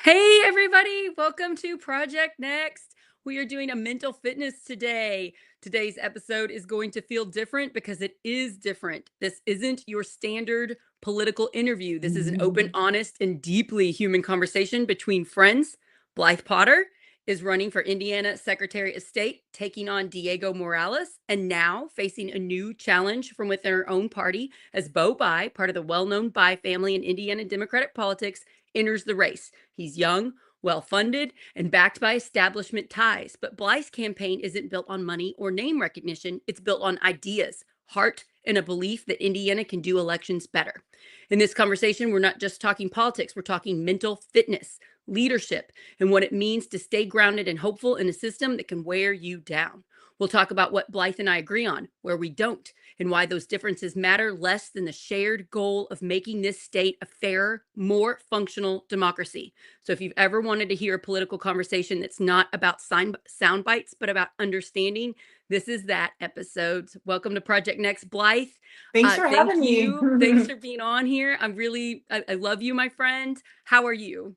Hey, everybody, welcome to Project Next. We are doing a mental fitness today. Today's episode is going to feel different because it is different. This isn't your standard political interview. This is an open, honest, and deeply human conversation between friends. Blythe Potter is running for Indiana Secretary of State, taking on Diego Morales, and now facing a new challenge from within her own party as Beau Bye, part of the well-known Bayh family in Indiana Democratic politics, enters the race. He's young, well-funded, and backed by establishment ties. But Blythe's campaign isn't built on money or name recognition. It's built on ideas, heart, and a belief that Indiana can do elections better. In this conversation, we're not just talking politics, we're talking mental fitness, leadership, and what it means to stay grounded and hopeful in a system that can wear you down. We'll talk about what Blythe and I agree on, where we don't, and why those differences matter less than the shared goal of making this state a fairer, more functional democracy. So if you've ever wanted to hear a political conversation that's not about sound bites, but about understanding, this is that episode. Welcome to Project Next, Blythe. Thanks for having me. Thanks for being on here. I love you, my friend. How are you?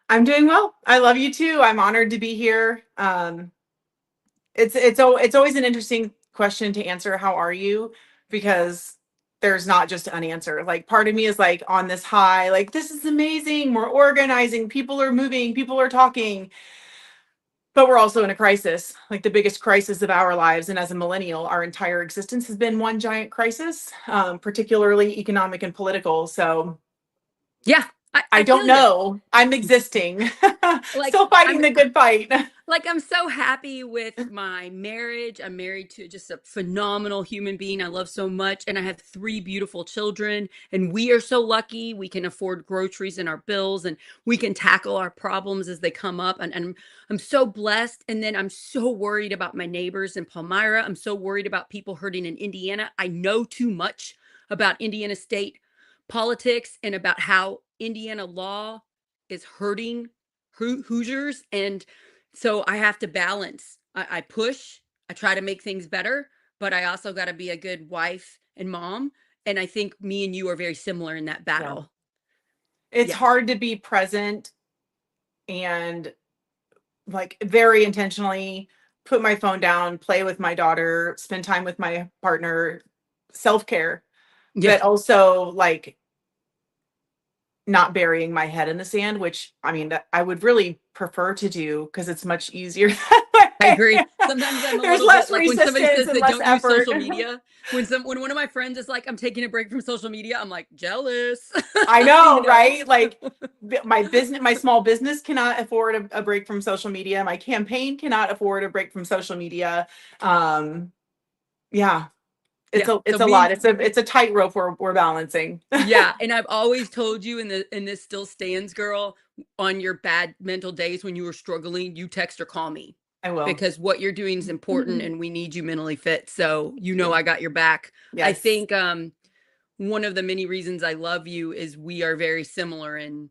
I'm doing well. I love you too. I'm honored to be here. It's always an interesting question to answer. How are you? Because there's not just an answer. Like part of me is like on this high, like this is amazing. We're organizing, people are moving, people are talking. But we're also in a crisis, like the biggest crisis of our lives. And as a millennial, our entire existence has been one giant crisis, particularly economic and political. So Yeah, I don't know. I'm existing. Like, Still fighting the good fight. Like, I'm so happy with my marriage. I'm married to just a phenomenal human being I love so much. And I have 3 beautiful children. And we are so lucky we can afford groceries and our bills, and we can tackle our problems as they come up. And I'm so blessed. And then I'm so worried about my neighbors in Palmyra. I'm so worried about people hurting in Indiana. I know too much about Indiana state politics and about how Indiana law is hurting Hoosiers. And so I have to balance. I push, I try to make things better, but I also got to be a good wife and mom. And I think me and you are very similar in that battle. It's hard to be present and like very intentionally put my phone down, play with my daughter, spend time with my partner, self-care, but also like not burying my head in the sand, which I mean, that I would really prefer to do because it's much easier. I agree. Sometimes I'm There's less like when somebody says they don't effort. use social media. When one of my friends is like, I'm taking a break from social media, I'm like jealous. I know, right? Like my small business cannot afford a break from social media. My campaign cannot afford a break from social media. Yeah. It's a lot. It's a tightrope we're balancing. Yeah, and I've always told you, and this still stands, girl, on your bad mental days when you were struggling, you text or call me. I will. Because what you're doing is important and we need you mentally fit. So I got your back. Yes. I think one of the many reasons I love you is we are very similar in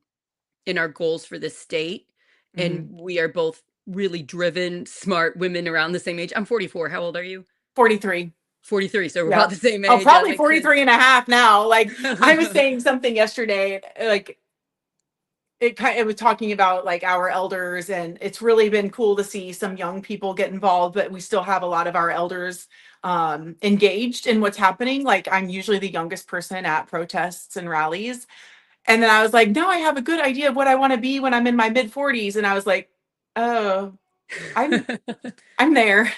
our goals for this state. And we are both really driven, smart women around the same age. I'm 44. How old are you? 43. 43, so we're about the same age. Oh, probably 43 and a half now. Like I was saying something yesterday, like it was talking about like our elders, and it's really been cool to see some young people get involved, but we still have a lot of our elders engaged in what's happening. Like I'm usually the youngest person at protests and rallies. And then I was like, no, I have a good idea of what I want to be when I'm in my mid 40s. And I was like, oh, I'm there.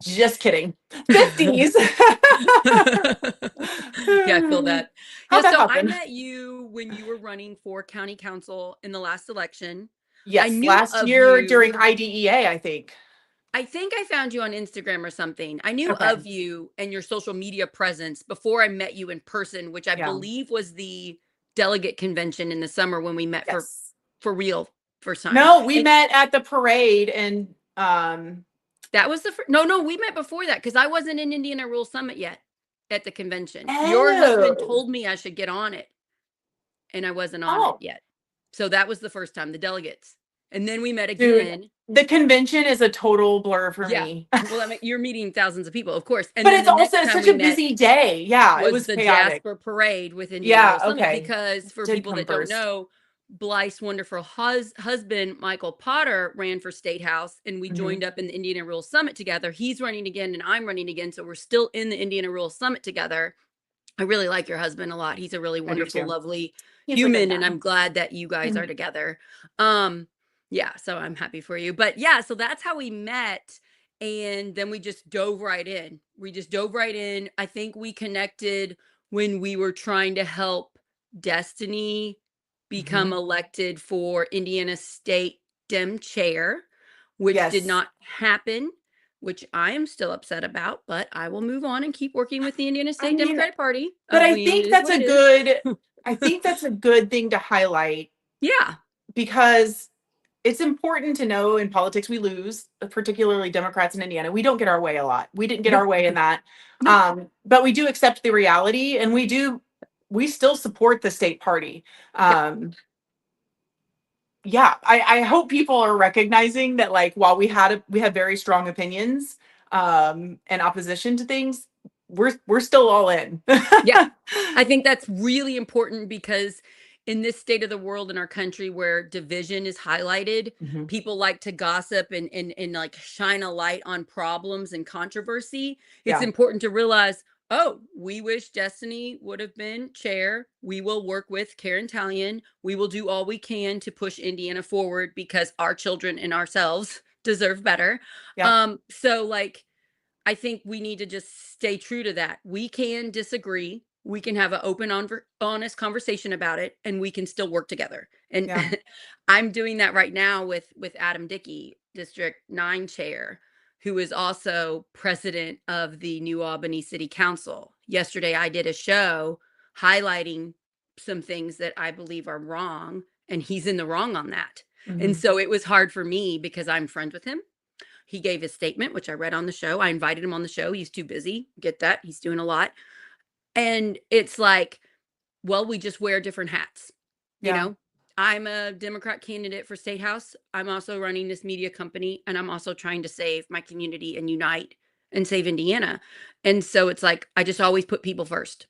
Just kidding. 50s. Yeah, I feel that. How'd that So happen? I met you when you were running for county council in the last election. Yes, last year during IDEA, I think. I think I found you on Instagram or something. I knew of you and your social media presence before I met you in person, which I believe was the delegate convention in the summer when we met for real first time. No, we met at the parade, and that was no, we met before that because I wasn't in Indiana Rural Summit yet at the convention. Oh. Your husband told me I should get on it, and I wasn't on it yet. So that was the first time, the delegates. And then we met again. Dude, the convention is a total blur for me. Well, I mean, you're meeting thousands of people, of course. And but it's also such a busy day. Yeah, it was the chaotic. Jasper Parade with Indiana Summit, because for Did people that don't know, Blythe's wonderful husband, Michael Potter, ran for state house, and we Mhm. joined up in the Indiana Rural Summit together. He's running again, and I'm running again. So we're still in the Indiana Rural Summit together. I really like your husband a lot. He's a really I do wonderful, too. lovely He's a good human, and man. I'm glad that you guys are Mhm. together. Um, yeah, so I'm happy for you. But yeah, so that's how we met. And then we just dove right in. We just dove right in. I think we connected when we were trying to help Destiny become Mhm. elected for Indiana State Dem chair, which did Yes. not happen, which I am still upset about, but I will move on and keep working with the Indiana I State mean, Democratic Party. but I mean, it is what it is. I think that's a good thing to highlight Yeah. because it's important to know in politics we lose, particularly Democrats in Indiana. We don't get our way a lot. We didn't get Nope. our way in that. Nope. But we do accept the reality and we still support the state party. Yep. Um, yeah, I hope people are recognizing that like while we had very strong opinions and opposition to things, we're still all in. Yeah. I think that's really important because in this state of the world in our country where division is highlighted, Mhm. people like to gossip and like shine a light on problems and controversy. It's Yeah, important to realize, oh, we wish Destiny would have been chair. We will work with Karen Talion. We will do all we can to push Indiana forward because our children and ourselves deserve better. yeah, So like I think we need to just stay true to that. We can disagree. We can have an open, honest conversation about it, and we can still work together. And yeah. I'm doing that right now with Adam Dickey, District 9 chair, who is also president of the New Albany City Council. Yesterday, I did a show highlighting some things that I believe are wrong, and he's in the wrong on that. And Mhm. so it was hard for me because I'm friends with him. He gave his statement, which I read on the show. I invited him on the show. He's too busy. Get that. He's doing a lot. And it's like, well, we just wear different hats. You Yeah, know, I'm a Democrat candidate for state house. I'm also running this media company and I'm also trying to save my community and unite and save Indiana. And so it's like, I just always put people first.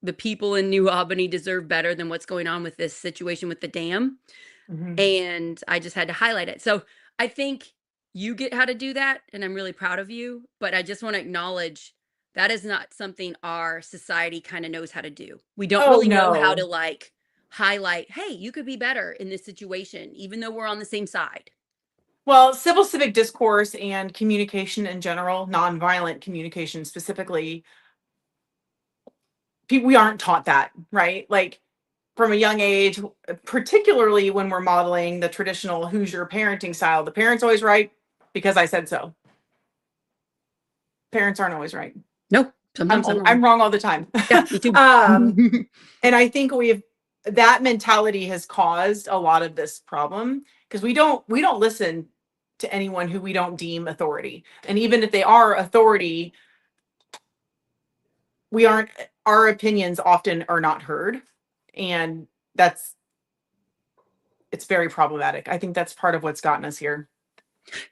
The people in New Albany deserve better than what's going on with this situation with the dam. mhm. And I just had to highlight it. So I think you get how to do that, and I'm really proud of you. But I just want to acknowledge that is not something our society kind of knows how to do. We don't Oh really know how no. to like highlight, hey, you could be better in this situation, even though we're on the same side. Well, civil civic discourse and communication in general, nonviolent communication specifically, we aren't taught that, right? Like from a young age, particularly when we're modeling the traditional Hoosier parenting style, the parents always right because I said so. Parents aren't always right. No, sometimes I'm wrong. I'm wrong all the time. Yeah, me too. um, and I think that mentality has caused a lot of this problem because we don't listen to anyone who we don't deem authority. And even if they are authority, we aren't our opinions often are not heard. And that's it's very problematic. I think that's part of what's gotten us here.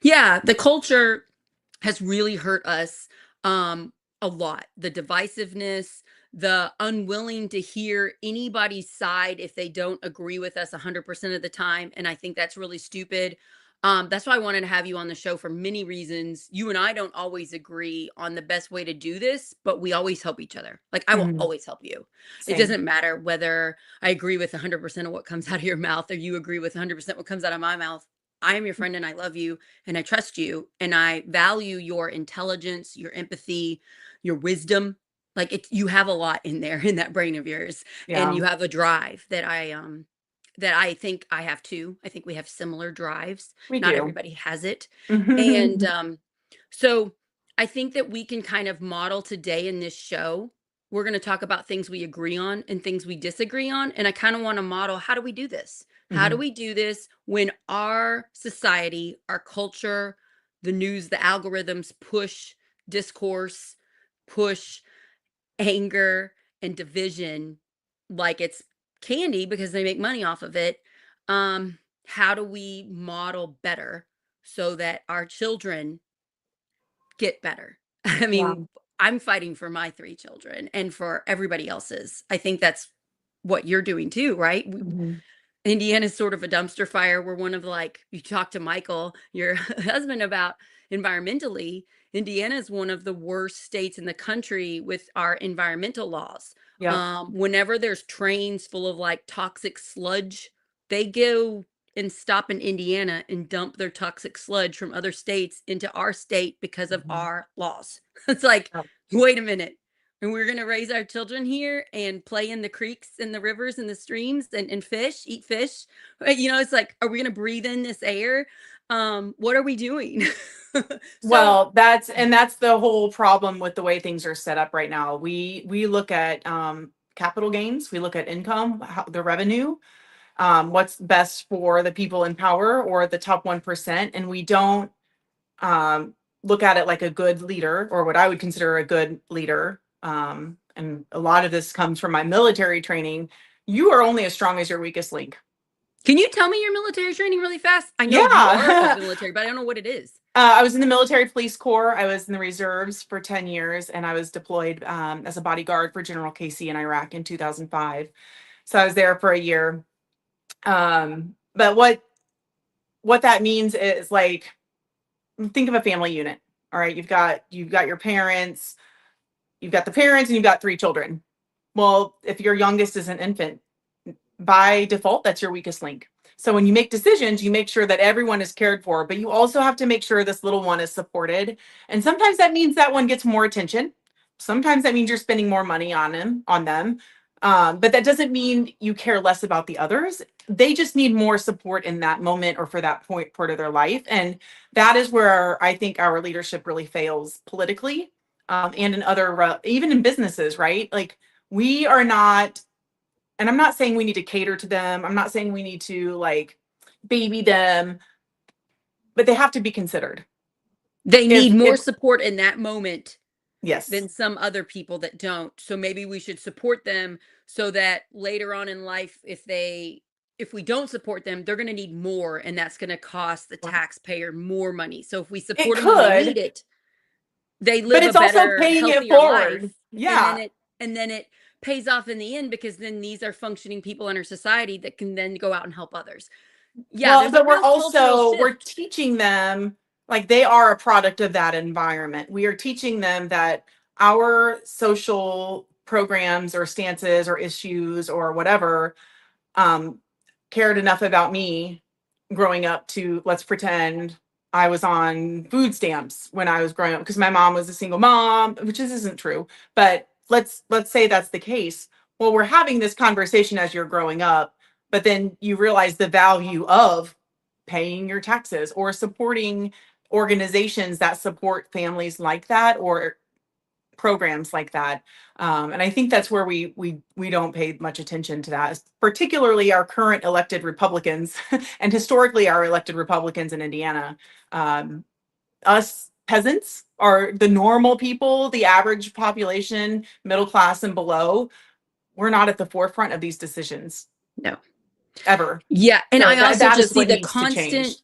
Yeah, the culture has really hurt us um a lot. The divisiveness, the unwilling to hear anybody's side if they don't agree with us 100% of the time, and I think that's really stupid. That's why I wanted to have you on the show for many reasons. You and I don't always agree on the best way to do this, but we always help each other. Like I will Mhm. always help you. It Same. doesn't matter whether I agree with 100% of what comes out of your mouth or you agree with 100% what comes out of my mouth. I am your friend and I love you and I trust you and I value your intelligence, your empathy, your wisdom. Like you have a lot in there in that brain of yours, and Yeah, you have a drive that I think I have too. I think we have similar drives. we Not do. everybody has it. And so I think that we can kind of model today in this show. We're going to talk about things we agree on and things we disagree on. And I kind of want to model, how do we do this? How do Mhm. we do this when our society, our culture, the news, the algorithms push discourse, push anger and division like it's candy because they make money off of it? How do we model better so that our children get better? I Yeah. mean, I'm fighting for my 3 children and for everybody else's. I think that's what you're doing too, right? Mhm. Indiana's sort of a dumpster fire. We're one of like, you talk to Michael, your husband, about environmentally. Indiana is one of the worst states in the country with our environmental laws. Yep. Whenever there's trains full of like toxic sludge, they go and stop in Indiana and dump their toxic sludge from other states into our state because of Mhm. our laws. It's like, Yep. wait a minute. And we're going to raise our children here and play in the creeks and the rivers and the streams and fish, eat fish. It's like, are we going to breathe in this air? What are we doing? So, Well, that's the whole problem with the way things are set up right now. We look at capital gains, we look at income, the revenue, what's best for the people in power or the top 1%, and we don't look at it like a good leader or what I would consider a good leader. And a lot of this comes from my military training. You are only as strong as your weakest link. can you tell me your military training really fast? I know you are a Yeah. military, but I don't know what it is. I was in the military police corps. I was in the reserves for 10 years, and I was deployed as a bodyguard for General Casey in Iraq in 2005. So I was there for a year. But what that means is, like, think of a family unit. All right, you've got your parents, you've got the parents, and you've got three children. Well, if your youngest is an infant, by default, that's your weakest link. So when you make decisions, you make sure that everyone is cared for, but you also have to make sure this little one is supported. And sometimes that means that one gets more attention. Sometimes that means you're spending more money on them. But that doesn't mean you care less about the others. They just need more support in that moment or for that part of their life. And that is where I think our leadership really fails politically, and in other, even in businesses, right? Like, we are not, and I'm not saying we need to cater to them. I'm not saying we need to, like, baby them, but they have to be considered. They need If more support in that moment yes. than some other people that don't. So maybe we should support them so that later on in life, if we don't support them, they're going to need more, and that's going to cost the taxpayer more money. So if we It support them when they need could, it, they but live a it's also better, paying it healthier life, forward. and Yeah. then it pays off in the end, because then these are functioning people in our society that can then go out and help others. Yeah, Well, there's a but real cultural we're shift. teaching them, like, they are a product of that environment. We are teaching them that our social programs or stances or issues or whatever um, cared enough about me growing up to, let's pretend I was on food stamps when I was growing up because my mom was a single mom, which isn't true. But let's say that's the case. Well, we're having this conversation as you're growing up, but then you realize the value of paying your taxes or supporting organizations that support families like that or programs like that. And I think that's where we don't pay much attention to that, particularly our current elected Republicans and historically our elected Republicans in Indiana. Um, Us peasants are the normal people, the average population, middle class and below. We're not at the forefront of these decisions No. ever. Yeah, and So I also that just is see what needs to change.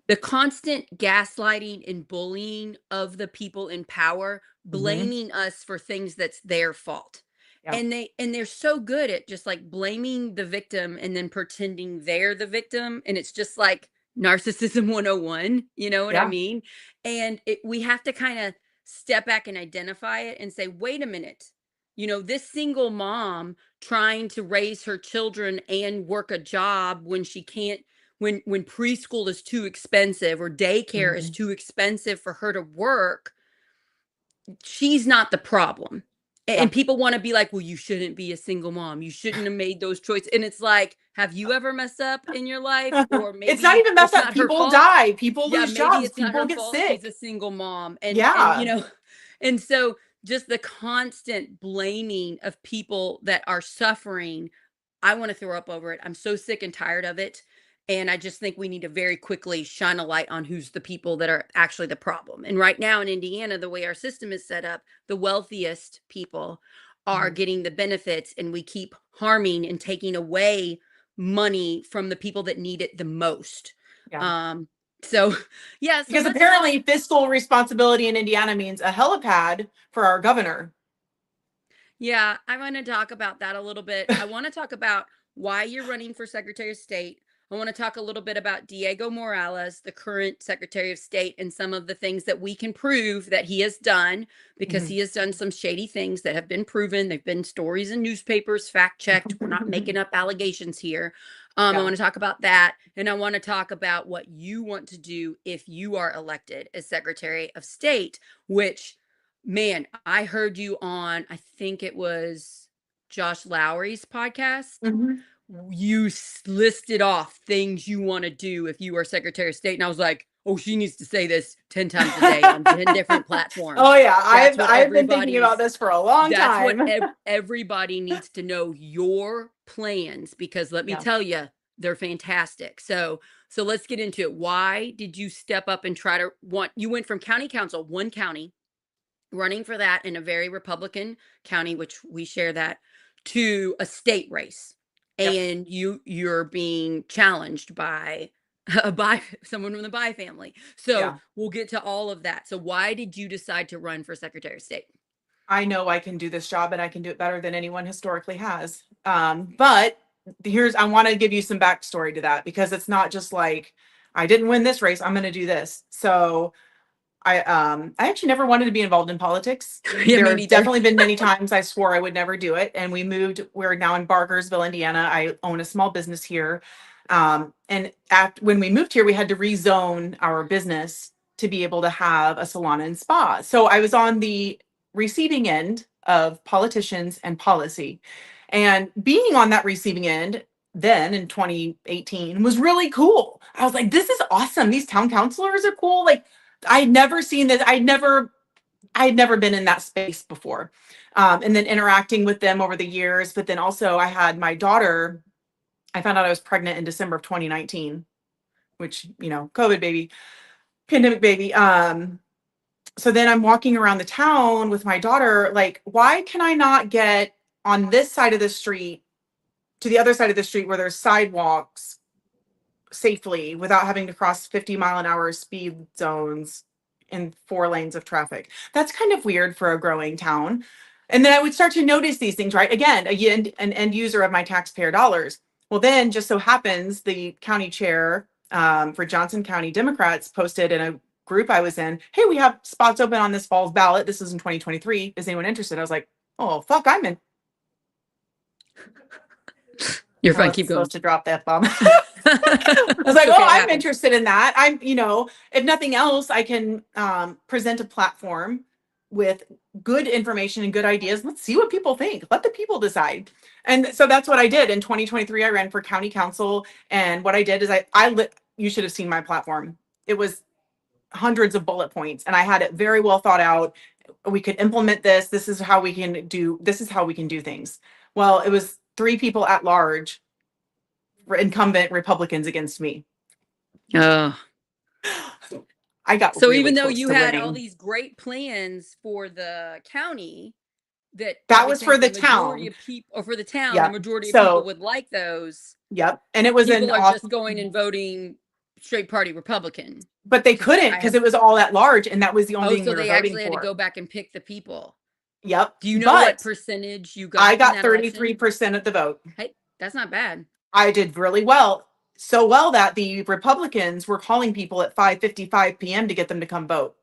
the constant gaslighting and bullying of the people in power, Hmm. blaming us for things that's their fault. Yeah. And they're so good at just like blaming the victim and then pretending they're the victim, and it's just like narcissism 101, you know what I Yeah. mean? And we have to kind of step back and identify it and say, "Wait a minute. This single mom trying to raise her children and work a job when she can't, when preschool is too expensive or daycare is Hmm. too expensive for her to work, she's not the problem." Yeah. And people want to be like, "Well, you shouldn't be a single mom. You shouldn't have made those choices." And it's like, have you ever messed up in your life? Or It's not maybe even messed it's up. not her People fault. die, people Yeah, lose maybe jobs, it's not people her get fault. She's a sick. single mom. And Yeah. and so just the constant blaming of people that are suffering, I want to throw up over it. I'm so sick and tired of it. And I just think we need to very quickly shine a light on who's the people that are actually the problem. And right now in Indiana, the way our system is set up, the wealthiest people are Mhm. getting the benefits, and we keep harming and taking away money from the people that need it the most. Yeah. Um, so yeah, so Because let's talk. apparently fiscal responsibility in Indiana means a helipad for our governor. Yeah, I want to talk about that a little bit. I want to talk about why you're running for Secretary of State. I want to talk a little bit about Diego Morales, the current Secretary of State, and some of the things that we can prove that he has done, because he has done some shady things that have been proven. They've been stories in newspapers, fact checked. We're not making up allegations here. I Yeah. want to talk about that. And I want to talk about what you want to do if you are elected as Secretary of State, which, man, I heard you on, I think it was Josh Lowry's podcast. Mhm. You listed off things you want to do if you are Secretary of State. And I was like, oh, she needs to say this 10 times a day on 10 different platforms. Oh yeah, That's what I've been thinking about this for a long that's what time. everybody needs to know, your plans, because let me Yeah. tell you, they're fantastic. So let's get into it. Why did you step up and try to you went from county council, one county, running for that in a very Republican county, which we share that, to a state race. Yep. And you're being challenged by someone from the Bayh family. So Yeah. we'll get to all of that. So why did you decide to run for Secretary of State? I know I can do this job and I can do it better than anyone historically has. But I want to give you some backstory to that, because it's not just like, I didn't win this race, I'm going to do this. So I actually never wanted to be involved in politics. Yeah, There me have neither. definitely been many times I swore I would never do it. And we're now in Barkersville, Indiana. I own a small business here. And when we moved here, we had to rezone our business to be able to have a salon and spa. So I was on the receiving end of politicians and policy. And being on that receiving end then in 2018 was really cool. I was like, this is awesome. These town councilors are cool. Like, I'd never seen this. I had never been in that space before. And then interacting with them over the years. But then also I had my daughter, I found out I was pregnant in December of 2019, which, COVID baby, pandemic baby. So then I'm walking around the town with my daughter, like, why can I not get on this side of the street to the other side of the street where there's sidewalks safely without having to cross 50-mile-an-hour speed zones in 4 lanes of traffic? That's kind of weird for a growing town. And then I would start to notice these things, right? Again, an end user of my taxpayer dollars. Well, then just so happens the county chair for Johnson County Democrats posted in a group I was in, hey, we have spots open on this fall's ballot. This is in 2023. Is anyone interested? I was like, oh, fuck, I'm in. You're I fine. wasn't Keep going. supposed to drop that bomb. I was like, Okay, oh, I'm happens. interested in that. If nothing else, I can present a platform with good information and good ideas. Let's see what people think. Let the people decide. And so that's what I did. In 2023, I ran for county council. And what I did is you should have seen my platform. It was hundreds of bullet points, and I had it very well thought out. We could implement this. This is how we can do things. Well, it was 3 people at large, incumbent Republicans, against me. Oh. I got So really even though close you to had all winning. these great plans for the county, that That was for obviously the the majority town. of people, or for the town, the Yep. majority of people So, would like those. yep. And it was an People are off, just going and voting straight party Republican. but they She's like, couldn't I because have. it was all at large, and that was the only Oh, thing so we were they voting actually had to for. go back and pick the people. Yep. Do you know what But percentage you I got in got that election? 33% of the vote. Hey, that's not bad. I did really well. So well that the Republicans were calling people at 5:55 p.m. to get them to come vote.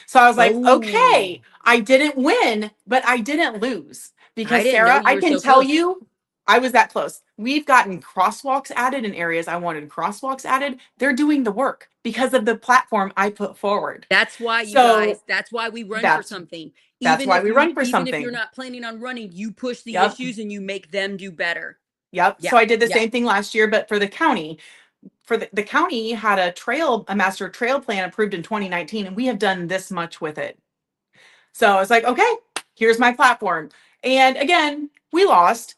So I was like, Oh, okay, I didn't win, but I didn't lose. I Because didn't know Sarah, you I were can so tell close. you, I was that close. We've gotten crosswalks added in areas I wanted crosswalks added. They're doing the work because of the platform I put forward. That's why, you So guys, that's why we run for that's something. that's why we run for Even if you're something. not planning on running, you push the Yep. issues and you make them do better. Yep. Yeah. So I did the Yeah. same thing last year, but for the county. For the county had a master trail plan approved in 2019, and we have done this much with it. So I was like, okay, here's my platform. And again, we lost,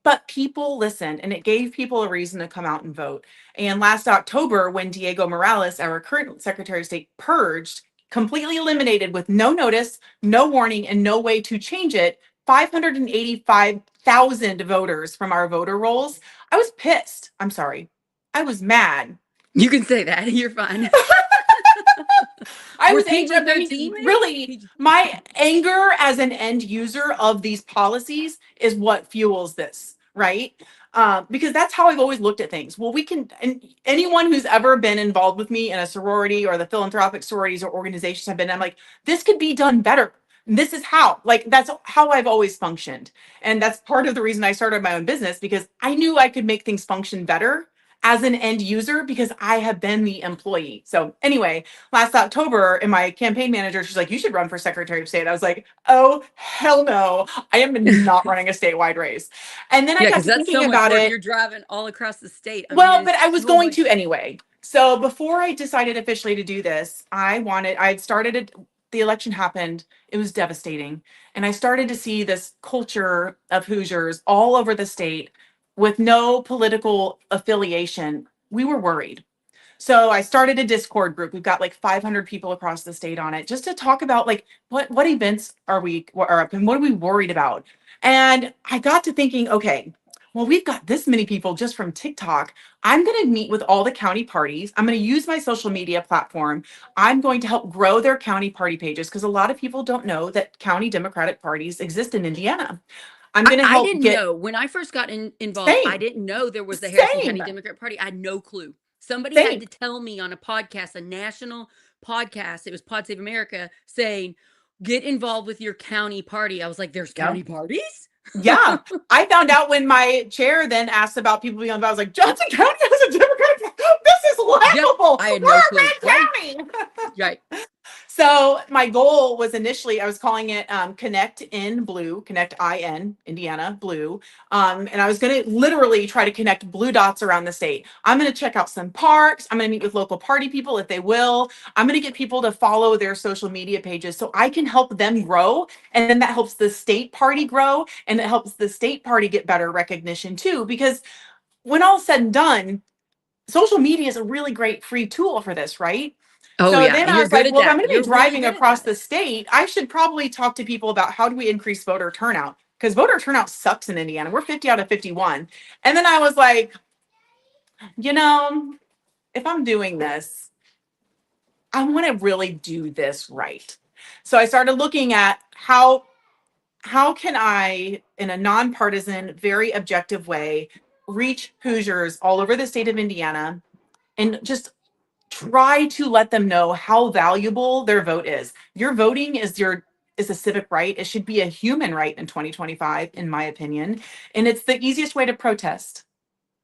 but people listened, and it gave people a reason to come out and vote. And last October, when Diego Morales, our current Secretary of State, purged, completely eliminated with no notice, no warning, and no way to change it, 585,000 voters from our voter rolls, I was pissed. I'm sorry. I was mad. You can say that. You're fine. I Were was PG angry. I 13, mean, maybe? really, my anger as an end user of these policies is what fuels this, right? Because that's how I've always looked at things. Well, we can, and anyone who's ever been involved with me in a sorority or the philanthropic sororities or organizations I've been, I'm like, this could be done better. This is how, like, that's how I've always functioned. And that's part of the reason I started my own business, because I knew I could make things function better as an end user because I have been the employee. So anyway, last October, and my campaign manager, she's like, you should run for Secretary of State. I was like, oh, hell no. I am not running a statewide race. And then I Yeah, got because to that's thinking so much about work. it. You're driving all across the state. I mean, it Well, is but I was so going much. to anyway. So before I decided officially to do this, I had started it, the election happened. It was devastating. And I started to see this culture of Hoosiers all over the state with no political affiliation. We were worried. So I started a Discord group. We've got like 500 people across the state on it, just to talk about like what events are up and what are we worried about. And I got to thinking, okay, well, we've got this many people just from TikTok. I'm going to meet with all the county parties. I'm going to use my social media platform. I'm going to help grow their county party pages because a lot of people don't know that county Democratic parties exist in Indiana. I'm going to I help didn't get know when I first got involved. I same, didn't know there was the Harrison same, County Democrat Party. I had no clue. Somebody had same. to tell me on a podcast, a national podcast. It was Pod Save America saying, get involved with your county party. I was like, there's Yeah. county parties? Yeah, I found out when my chair then asked about people being on. I was like, Johnson County has a Democrat. This is Yep. laughable. I had We're no a clue. Yeah. red county. Right. So my goal was initially, I was calling it Connect in Blue, Connect IN, Indiana Blue. And I was going to literally try to connect blue dots around the state. I'm going to check out some parks. I'm going to meet with local party people if they will. I'm going to get people to follow their social media pages so I can help them grow. And then that helps the state party grow, and it helps the state party get better recognition too. Because when all's said and done, social media is a really great free tool for this, right? Oh, So yeah. then And I you're was good like, at well, if I'm that. going to be You're really driving good at across that. the state, I should probably talk to people about how do we increase voter turnout? Because voter turnout sucks in Indiana. We're 50 out of 51. And then I was like, you know, if I'm doing this, I want to really do this right. So I started looking at how can I, in a nonpartisan, very objective way, reach Hoosiers all over the state of Indiana and just try to let them know how valuable their vote is. Your voting is a civic right. It should be a human right in 2025, in my opinion. And it's the easiest way to protest,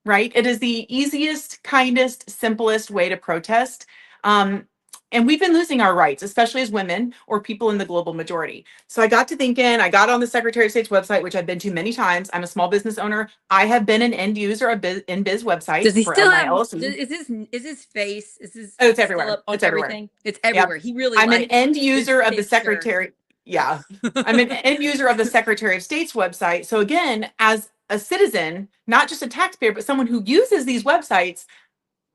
right? It is the easiest, kindest, simplest way to protest. Um, and we've been losing our rights, especially as women or people in the global majority. So I got to thinking, I got on the Secretary of State's website, which I've been to many times. I'm a small business owner. I have been an end user of InBiz website Does he for still my have, LLC. is his face, is his Oh, it's still everywhere. up on It's everywhere. everything? It's Yep. everywhere. He really I'm an likes end his user of the picture. Secretary. Yeah. I'm an end user of the Secretary of State's website. So again, as a citizen, not just a taxpayer, but someone who uses these websites,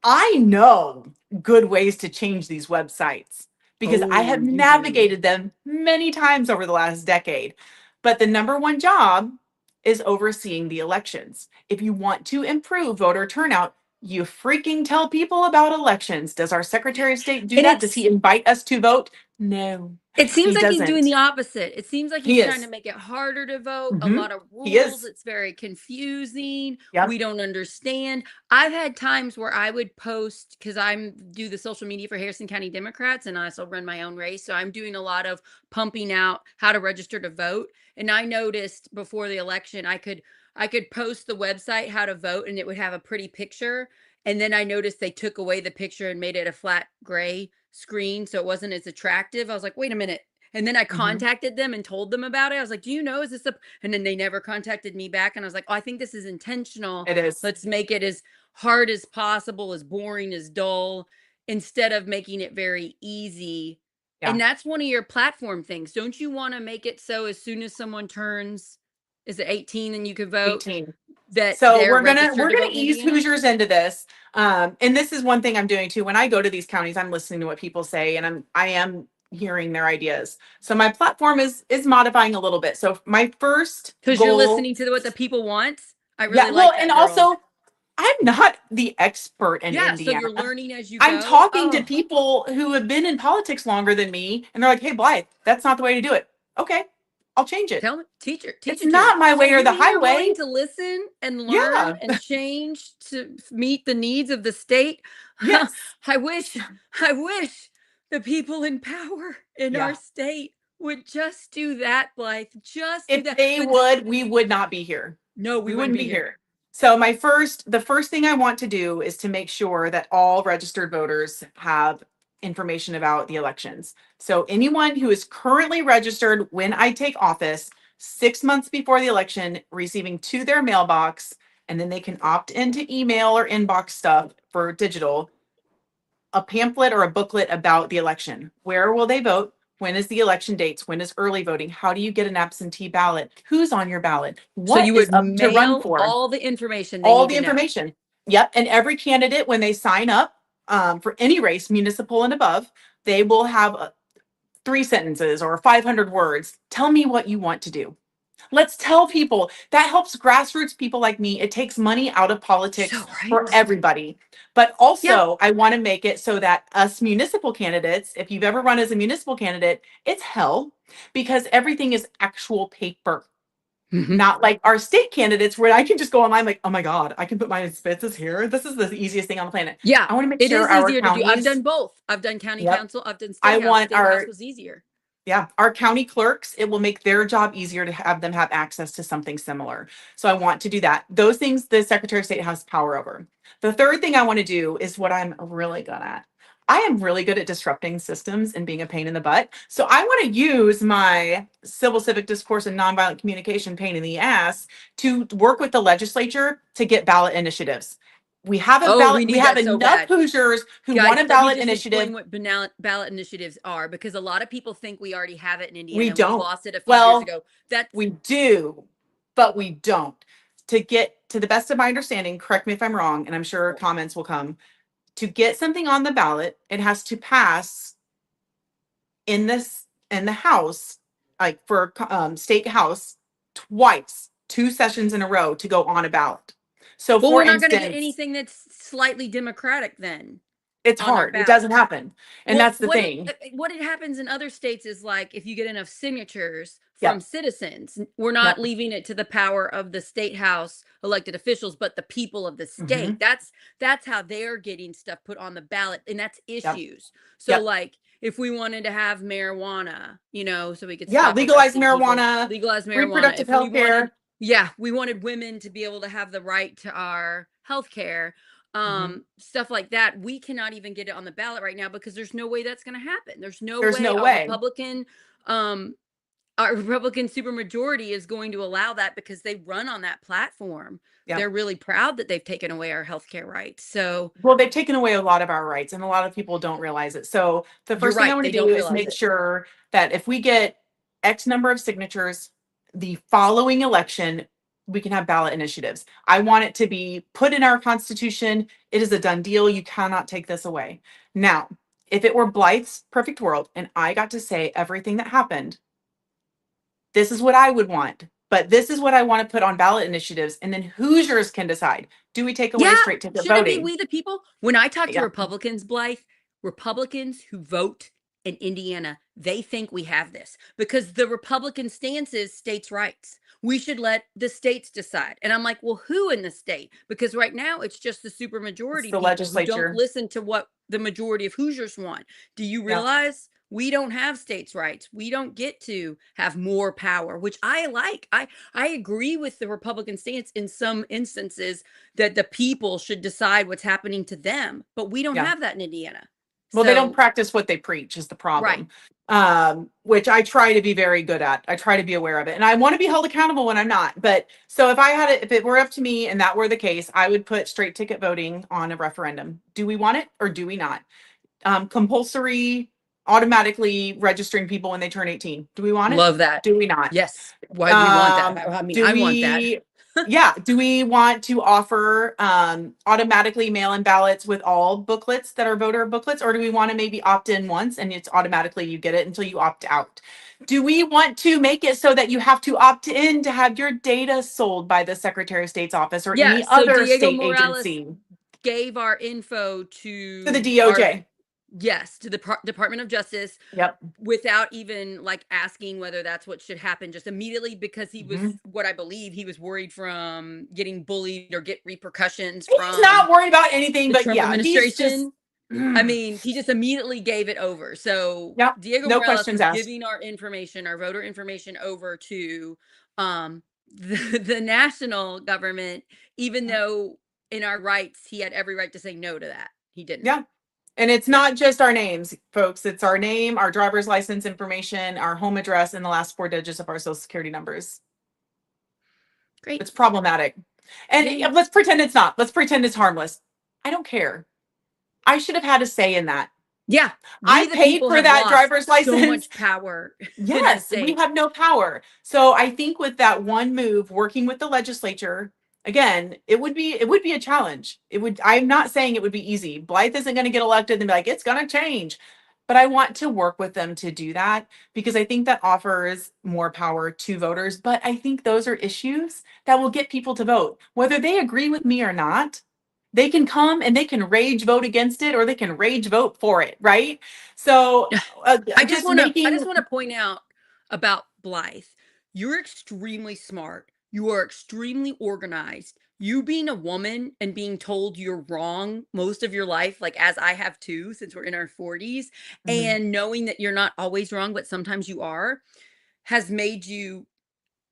I know good ways to change these websites because I Oh, have you do. navigated them many times over the last decade. But the number one job is overseeing the elections. If you want to improve voter turnout, you freaking tell people about elections. Does our Secretary of State do And that? Does he invite us to vote? No, it seems he like he's doing the doesn't. opposite. It seems like he's He trying to is. make it harder to vote, a Hmm. lot of He rules. is. It's very confusing. Yep. We don't understand. I've had times where I would post because I'm do the social media for Harrison County Democrats and I also run my own race. So I'm doing a lot of pumping out how to register to vote. And I noticed before the election I could post the website how to vote and it would have a pretty picture. And then I noticed they took away the picture and made it a flat gray screen so it wasn't as attractive. I was like, wait a minute. And then I Hmm. contacted them and told them about it. I was like, do you know, is this a, and then they never contacted me back. And I was like, oh, I think this is intentional. It is. Let's make it as hard as possible, as boring, as dull, instead of making it very easy. Yeah. And that's one of your platform things. Don't you want to make it so as soon as someone turns, is it 18 and you can vote, 18. that So they're we're registered to gonna vote in ease Indiana? Hoosiers into this. And this is one thing I'm doing too. When I go to these counties, I'm listening to what people say and I am hearing their ideas. So my platform is modifying a little bit. So my first Because you're goal, listening to what the people want. I yeah, really well, like and that, girl. also I'm not the expert in Yeah, so Indiana. you're learning as you I'm go. talking to Oh, people who have been in politics longer than me, and they're like, "Hey, Blythe, that's not the way to do it." Okay, I'll change it. Tell me, teach It's it to me. not my So way or the you're willing highway. to listen and learn Yeah. and change to meet the needs of the state? Yes. I wish, I wish the people in power in our Yeah. state would just do that, Blythe. Just do If that. they But would, we would not be here. no, we We wouldn't wouldn't be be here. here. So the first thing I want to do is to make sure that all registered voters have information about the elections. So anyone who is currently registered when I take office, 6 months before the election, receiving to their mailbox, and then they can opt into email or inbox stuff for digital, a pamphlet or a booklet about the election. Where will they vote? When is the election dates? When is early voting? How do you get an absentee ballot? Who's on your ballot? So What you is would up to run mail for? all the information they All need the to know. information. Yep. And every candidate, when they sign up for any race, municipal and above, they will have 3 sentences or 500 words. Tell me what you want to do. Let's tell people. That helps grassroots people like me. It takes money out of So politics for right. everybody. But Yeah. also, I want to make it so that us municipal candidates, if you've ever run as a municipal candidate, it's hell because everything is actual paper. Mhm. Not like our state candidates where I can just go online like, oh my God, I can put my expenses here. This is the easiest thing on the planet. Yeah, I want to make it sure is our easier to do. I've counties, done both. I've done county yep. council, I've done I state house. want State house our was easier. Yeah, our county clerks, it will make their job easier to have them have access to something similar. So I want to do that. Those things the Secretary of State has power over. The third thing I want to do is what I'm really good at. I am really good at disrupting systems and being a pain in the butt. So I want to use my civil civic discourse and nonviolent communication pain in the ass to work with the legislature to get ballot initiatives. Oh, we We need have that so enough bad. Hoosiers who want Guys, a let me ballot just initiative. explain what ballot initiatives are because a lot of people think we already have it in We Indiana and we don't. lost it a few years Well, ago. That's we do, but we don't. To get to the best of my understanding, correct me if I'm wrong, and I'm sure comments will come. To get something on the ballot, it has to pass in the House, like for state House, twice, 2 sessions in a row to go on a ballot. So, well, for we're not going to get instance, anything that's slightly democratic then it's on our hard. It ballot. doesn't happen, and Well, that's the thing. what it happens in other states is like if you get enough signatures from Yep. citizens, we're not Yep. leaving it to the power of the state house elected officials, but the people of the Hmm. state. That's how they're getting stuff put on the ballot, and that's Yep. issues. So Yep. like if we wanted to have marijuana, so we could Yeah. stop Legalize arresting people, marijuana, legalize marijuana. reproductive If we health wanted, care. yeah, we wanted women to be able to have the right to our health care, Mhm. stuff like that. We cannot even get it on the ballot right now because there's no way that's going to happen. There's no There's way no way. um our Republican supermajority is going to allow that because they run on that platform. Yeah. They're really proud that they've taken away our healthcare rights. So Well, they've taken away a lot of our rights, and a lot of people don't realize it. So the you're first thing I right, want to they do don't is realize make it. sure that if we get X number of signatures, the following election, we can have ballot initiatives. I want it to be put in our constitution. It is a done deal. You cannot take this away. Now, if it were Blythe's perfect world and I got to say everything that happened, this is what I would want. But this is what I want to put on ballot initiatives. And then Hoosiers can decide, do we take Yeah, away straight ticket should it be voting? we the people? When I talk to Yeah. Republicans, Blythe, Republicans who vote in Indiana, they think we have this because the Republican stance is states' rights. We should let the states decide. And I'm like, well, who in the state? Because right now it's just the It's supermajority the people who don't legislature. listen to what the majority of Hoosiers want. Do you Yeah. realize we don't have states' rights? We don't get to have more power, which I like. I agree with the Republican stance in some instances that the people should decide what's happening to them, but we don't Yeah. have that in Indiana. Well, they don't So, practice what they preach is the right. problem. Which I try to be very good at. I try to be aware of it. And I want to be held accountable when I'm not. But so if it were up to me and that were the case, I would put straight ticket voting on a referendum. Do we want it or do we not? Compulsory automatically registering people when they turn 18. Do we want it? Love that. Do we not? Yes. Why do we want that? I mean, Do I want that. we, yeah, do we want to offer automatically mail-in ballots with all booklets that are voter booklets, or do we want to maybe opt in once and it's automatically you get it until you opt out? Do we want to make it so that you have to opt in to have your data sold by the Secretary of State's office or Yeah. any So other Diego state Morales agency? gave our info To the to our DOJ. Yes, to the Department of Justice Yep. without even like asking whether that's what should happen, just immediately, because he was, Mhm. what I believe, he was worried from getting bullied or get repercussions He's from not worried about anything, the but Trump yeah, he's just, administration. I mean, he just immediately gave it over. So yep, Diego no Morales questions was asked. giving our information, our voter information, over to the national government, even Yep. though in our rights he had every right to say no to that. He didn't. Yeah. And it's Yeah. not just our names, folks. It's our name, our driver's license information, our home address, and the last four digits of our social security numbers. Great. It's problematic. And Yay. let's pretend it's not. Let's pretend it's harmless. I don't care. I should have had a say in that. Yeah. We, I the paid people, for have that lost driver's so license. much power in our Yes, we state. have no power. So I think with that one move, working with the legislature, again, it would be a challenge. I'm not saying it would be easy. Blythe isn't going to get elected and be like, it's going to change. But I want to work with them to do that because I think that offers more power to voters. But I think those are issues that will get people to vote. Whether they agree with me or not, they can come and they can rage vote against it or they can rage vote for it, right? So just I making. just want to point out about Blythe. You're extremely smart. You are extremely organized. You being a woman and being told you're wrong most of your life, like as I have too, since we're in our 40s, Mhm. and knowing that you're not always wrong, but sometimes you are, has made you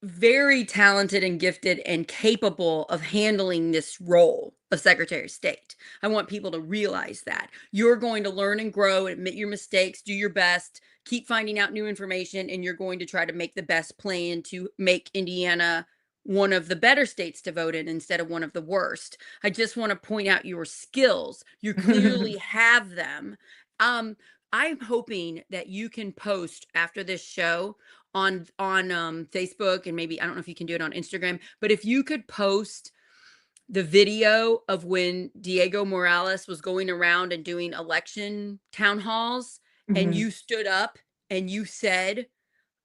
very talented and gifted and capable of handling this role of Secretary of State. I want people to realize that. You're going to learn and grow, admit your mistakes, do your best, keep finding out new information, and you're going to try to make the best plan to make Indiana one of the better states to vote in instead of one of the worst. I just want to point out your skills. You clearly have them. Um, I'm hoping that you can post after this show on Facebook, and maybe I don't know if you can do it on Instagram, but if you could post the video of when Diego Morales was going around and doing election town halls, and Mhm. you stood up and you said,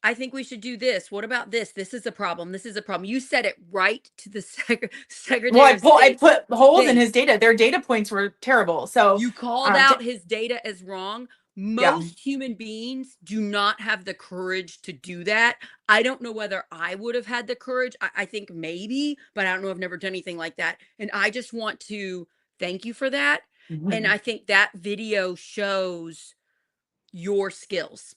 I think we should do this. What about this? This is a problem. This is a problem. You said it right to the Well, Secretary of I State's put holes in his face. data. Their data points were terrible. So, You called out j- his data as wrong. yeah. Most human beings do not have the courage to do that. I don't know whether I would have had the courage. I think maybe, but I don't know. I've never done anything like that. And I just want to thank you for that. And Mhm. I think that video shows your skills.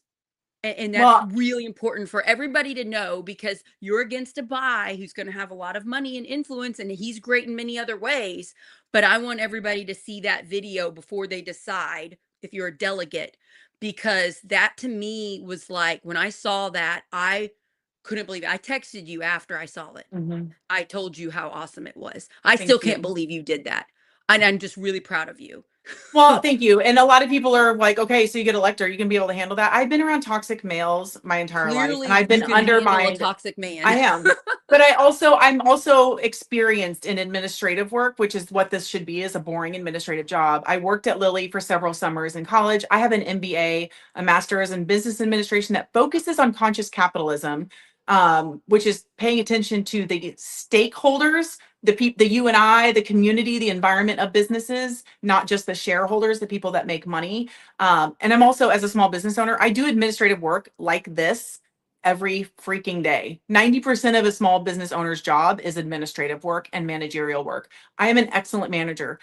And that's Well, really important for everybody to know, because you're against a Bayh who's going to have a lot of money and influence, and he's great in many other ways. But I want everybody to see that video before they decide if you're a delegate, because that to me was like, when I saw that, I couldn't believe it. I texted you after I saw it. mhm. I told you how awesome it was. I still Thank can't you. believe you did that. And I'm just really proud of you. Well, thank you. And a lot of people are like, okay, so you get elected, are you going to be able to handle that? I've been around toxic males my entire life and Clearly, I've you been can handle a undermined. toxic man. I am. But I'm also experienced in administrative work, which is what this should be, is a boring administrative job. I worked at Lilly for several summers in college. I have an MBA, a master's in business administration that focuses on conscious capitalism, which is paying attention to the stakeholders, the you and I, the community, the environment of businesses, not just the shareholders, the people that make money. And I'm also, as a small business owner, I do administrative work like this every freaking day. 90% of a small business owner's job is administrative work and managerial work. I am an excellent manager.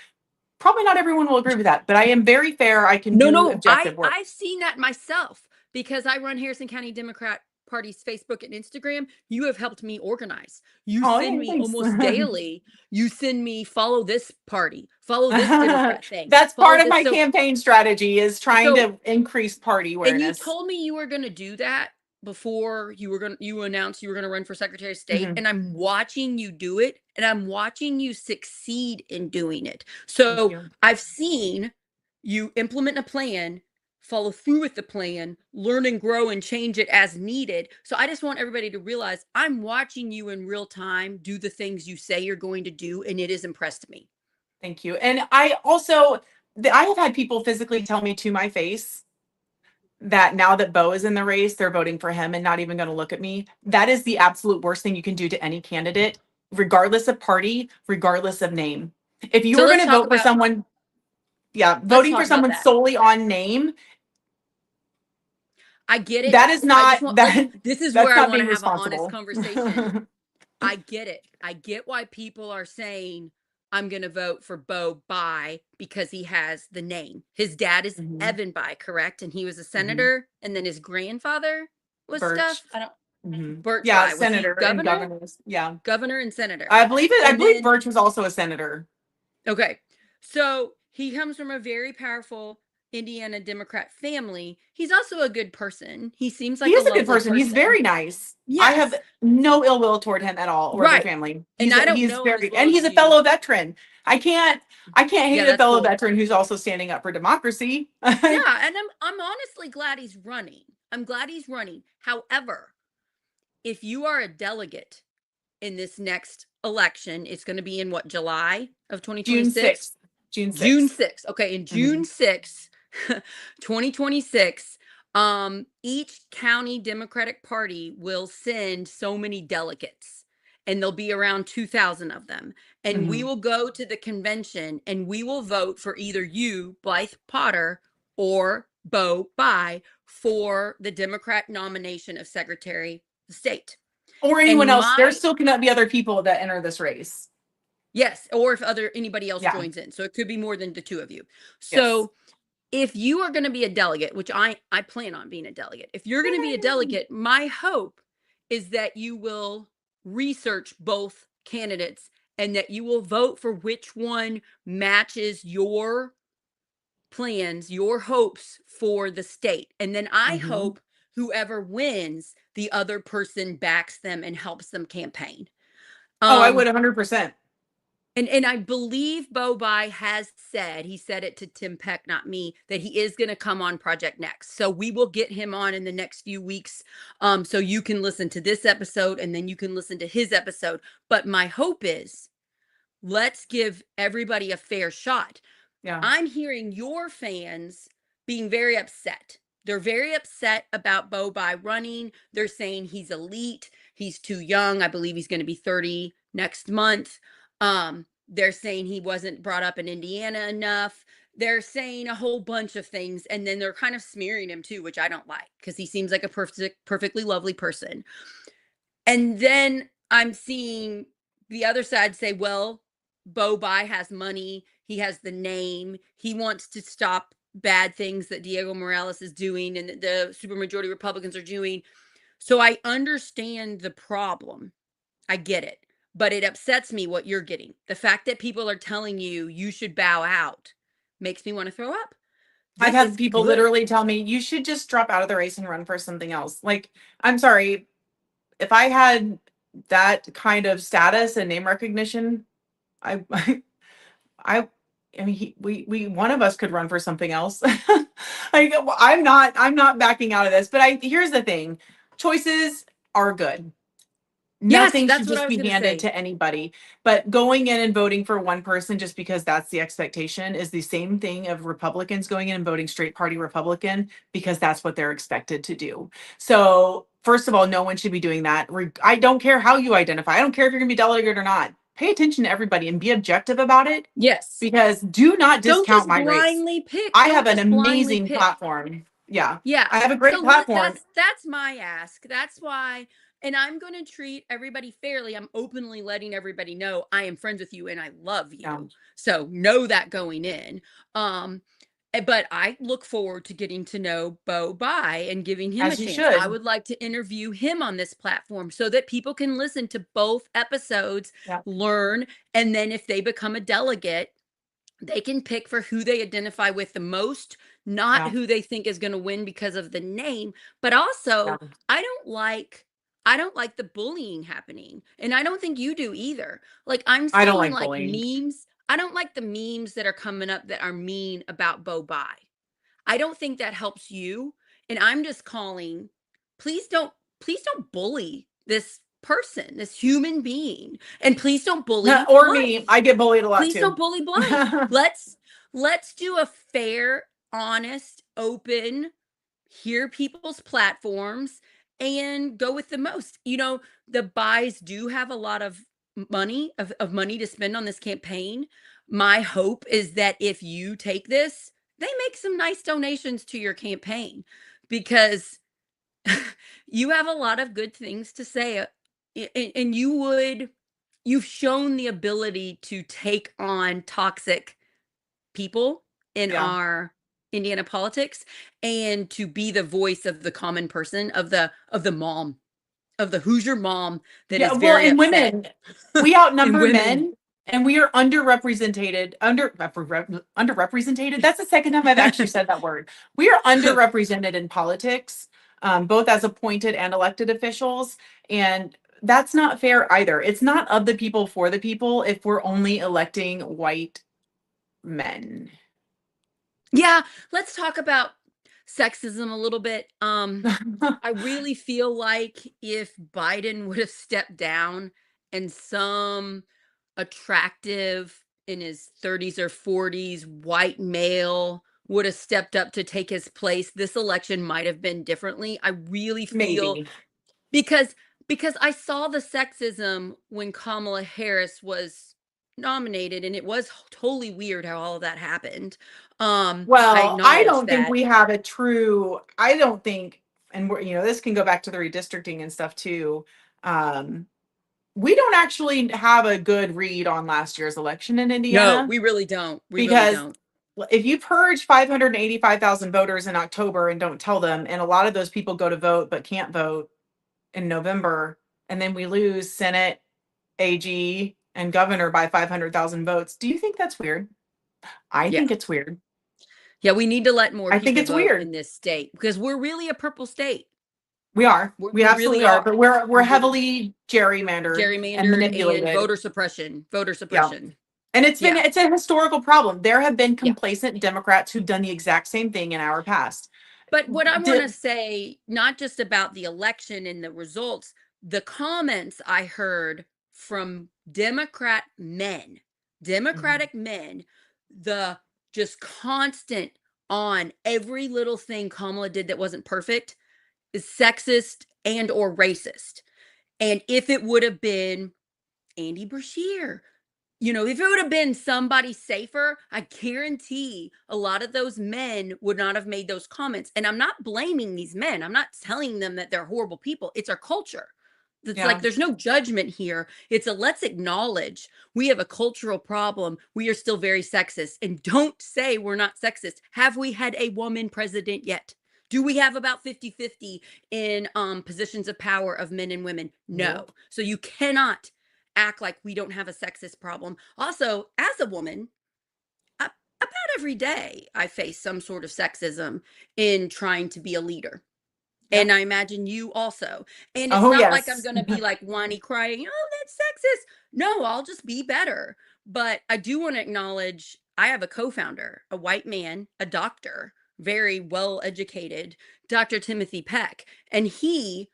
Probably not everyone will agree with that, but I am very fair. I can No, do no, objective work. I've seen that myself, because I run Harrison County Democrat Party's Facebook and Instagram. You have helped me organize. You Oh, send yeah, me thanks. almost daily. You send me, follow this party, follow this Democrat thing, That's follow part of this. my So campaign strategy, is trying so to increase party and you awareness. told me you were going to do that before you announced you were going to run for Secretary of State, Mhm. and I'm watching you do it, and I'm watching you succeed in doing it. Thank So you. I've seen you implement a plan, follow through with the plan, learn and grow and change it as needed. So I just want everybody to realize I'm watching you in real time do the things you say you're going to do, and it has impressed me. Thank you. And I also, I have had people physically tell me to my face that now that Beau is in the race, they're voting for him and not even going to look at me. That is the absolute worst thing you can do to any candidate, regardless of party, regardless of name. If you So are going let's to talk vote for about someone, Yeah, Let's voting for talk about someone that. solely on name, I get it. that is I just not want that this is where that's I not want to being have an honest responsible. conversation. I get it. I get why people are saying I'm going to vote for Beau Bye because he has the name. His dad is Mhm, Evan Bye, correct? And he was a mhm. senator, and then his grandfather was Birch. stuff. I don't Mhm. Birch Yeah, Bye. Was he senator and governor? governors. Yeah. Governor and senator. I And believe then Birch was also a senator. okay. So he comes from a very powerful Indiana Democrat family. He's also a good person. He seems He like a is a good lovely person. He's person. very nice. I have Yes. no ill will toward him at all or their Right. family. And I don't He's know him as very, well and as he's a you. fellow veteran. I can't I can't Yeah, hate a that's fellow cool. veteran who's also standing up for democracy. Yeah, and I'm honestly glad he's running. I'm glad he's running. However, if you are a delegate in this next election, it's going to be in what, July of June 2026? 6th. June June 6th. 6th. Okay, in Mhm. June 6th, 2026, each county Democratic Party will send so many delegates, and there'll be around 2,000 of them. And we Mhm. will go to the convention and we will vote for either you, Blythe Potter, or Beau Bye for the Democrat nomination of Secretary of State. Or anyone And else. There my still cannot be other people that enter this race. yes, or if other anybody else Yeah. joins in. So it could be more than the two of you. Yes. So if you are going to be a delegate, which I plan on being a delegate, if you're going to be a Yay. delegate, my hope is that you will research both candidates and that you will vote for which one matches your plans, your hopes for the state. And then I Mhm. hope whoever wins, the other person backs them and helps them campaign. Oh, I would Um, 100%. and I believe Beau Bye has said, he said it to Tim Peck, not me, that he is going to come on Project Next. So we will get him on in the next few weeks. So you can listen to this episode and then you can listen to his episode. But my hope is let's give everybody a fair shot. Yeah. I'm hearing your fans being very upset. They're very upset about Beau Bye running. They're saying he's elite. He's too young. I believe he's going to be 30 next month. They're saying he wasn't brought up in Indiana enough. They're saying a whole bunch of things. And then they're kind of smearing him too, which I don't like because he seems like a perfectly lovely person. And then I'm seeing the other side say, well, Beau Bye has money. He has the name. He wants to stop bad things that Diego Morales is doing and the supermajority Republicans are doing. So I understand the problem. I get it. But it upsets me what you're getting. The fact that people are telling you you should bow out makes me want to throw up. I've This had is people good. literally tell me, you should just drop out of the race and run for something else. Like, I'm sorry, if I had that kind of status and name recognition, I, I, I mean, one of us could run for something else. Like, I'm not backing out of this. But here's the thing: choices are good. Yes, Nothing should that's what I just was be going to handed say. to anybody. But going in and voting for one person just because that's the expectation is the same thing of Republicans going in and voting straight party Republican because that's what they're expected to do. So, first of all, no one should be doing that. I don't care how you identify. I don't care if you're going to be delegate or not. Pay attention to everybody and be objective about it Yes. because do not Don't discount just my race. blindly pick. I Don't have an just blindly amazing pick. platform. Yeah. Yeah. I have a great So platform. that's my ask. That's why and I'm going to treat everybody fairly. I'm openly letting everybody know I am friends with you and I love Yeah. you. So know that going in. Um but I look forward to getting to know Beau Bye and giving him a As you chance. I should. would like to interview him on this platform so that people can listen to both episodes, Yeah. learn, and then if they become a delegate, they can pick for who they identify with the most, not Yeah. who they think is going to win because of the name, but Yeah. also I don't like the bullying happening. And I don't think you do either. Like I'm I don't seeing like like bullying. memes. I don't like the memes that are coming up that are mean about Beau Bye. I don't think that helps you. And I'm just calling, please don't please don't bully this person, this human being. And please don't bully Or me. Blythe. I get bullied a lot Please too. don't bully Blythe. Let's do a fair, honest, open, hear people's platforms and go with the most. You know, the buys do have a lot of money to spend on this campaign. My hope is that if you take this, they make some nice donations to your campaign because you have a lot of good things to say, and you've shown the ability to take on toxic people in Yeah. our Indiana politics and to be the voice of the common person, of the mom, of the Hoosier mom that Yeah, is well, very and upset, women, we and outnumber women. men, and we are underrepresented. That's the second time I've actually said that word. We are underrepresented in politics, both as appointed and elected officials, and that's not fair either. It's not of the people for the people if we're only electing white men. Yeah, let's talk about sexism a little bit. I really feel like if Biden would have stepped down and some attractive in his 30s or 40s white male would have stepped up to take his place, this election might have been differently. I really feel Maybe. because I saw the sexism when Kamala Harris was nominated, and it was totally weird how all of that happened. I Well, I acknowledge don't think that. we have a true, I don't think, and this can go back to the redistricting and stuff too. Um, we don't actually have a good read on last year's election in No, Indiana we really don't. We really because don't. if you purge 585,000 voters in October and don't tell them, and a lot of those people go to vote but can't vote in November, and then we lose Senate, AG, and governor by 500,000 votes, do you think that's weird? I Yeah. think it's weird. Yeah, we need to let more I think people it's vote weird. in this state because we're really a purple state. We are. We We really absolutely are. are. But we're We're heavily gerrymandered and gerrymandered and manipulated. voter suppression. Voter Yeah. suppression. And Yeah. it's a historical problem. There have been Yeah. complacent Democrats who've done the exact same thing in our past. But what I want to Did, say, not just about the election and the results, the comments I heard from Mhm. Democratic men, the just constant on every little thing Kamala did that wasn't perfect is sexist and or racist. And if it would have been Andy Brashear, if it would have been somebody safer, I guarantee a lot of those men would not have made those comments. And I'm not blaming these men. I'm not telling them that they're horrible people. It's our culture. It's like Yeah. there's no judgment here. It's a let's acknowledge we have a cultural problem. We are still very sexist. And don't say we're not sexist. Have we had a woman president yet? Do we have about 50-50 in positions of power of men and women? No. Nope. So you cannot act like we don't have a sexist problem. Also, as a woman, about every day I face some sort of sexism in trying to be a leader. Yeah. And I imagine you also. And it's Oh not like I'm yes. going to be like whiny crying, oh, that's sexist. No, I'll just be better. But I do want to acknowledge I have a co founder, a white man, a doctor, very well educated, Dr. Timothy Peck. And he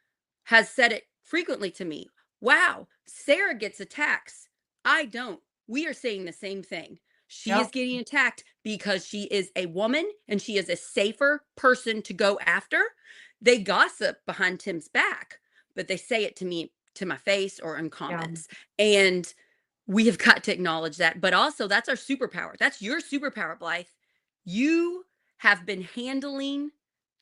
has said it frequently to me. Wow, Sarah gets attacks. I don't. We are saying the same thing. She is Yep. getting attacked because she is a woman and she is a safer person to go after. They gossip behind Tim's back, but they say it to me to my face or in Yeah. comments. And we have got to acknowledge that. But also, that's our superpower. That's your superpower, Blythe. You have been handling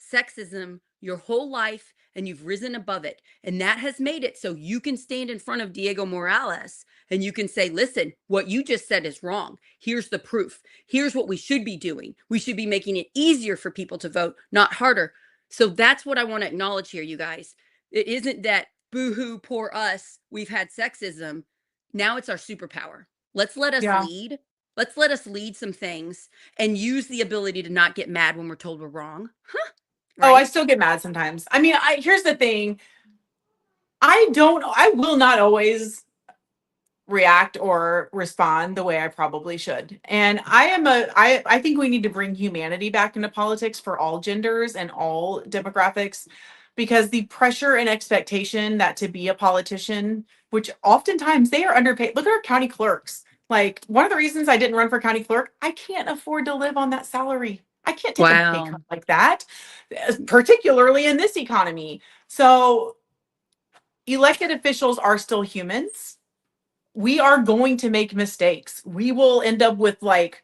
sexism your whole life and you've risen above it. And that has made it so you can stand in front of Diego Morales and you can say, listen, what you just said is wrong. Here's the proof. Here's what we should be doing. We should be making it easier for people to vote, not harder. So that's what I want to acknowledge here, you guys. It isn't that boohoo, poor us, we've had sexism. Now it's our superpower. Let's let us Yeah. lead. Let's let us lead some things and use the ability to not get mad when we're told we're wrong. Huh? Oh, I Right? still get mad sometimes. I mean, here's the thing. I will not always react or respond the way I probably should. And I think we need to bring humanity back into politics for all genders and all demographics because the pressure and expectation that to be a politician, which oftentimes they are underpaid. Look at our county clerks. Like one of the reasons I didn't run for county clerk, I can't afford to live on that salary. I can't take a pay Wow. cut like that, particularly in this economy. So elected officials are still humans we are going to make mistakes. We will end up with like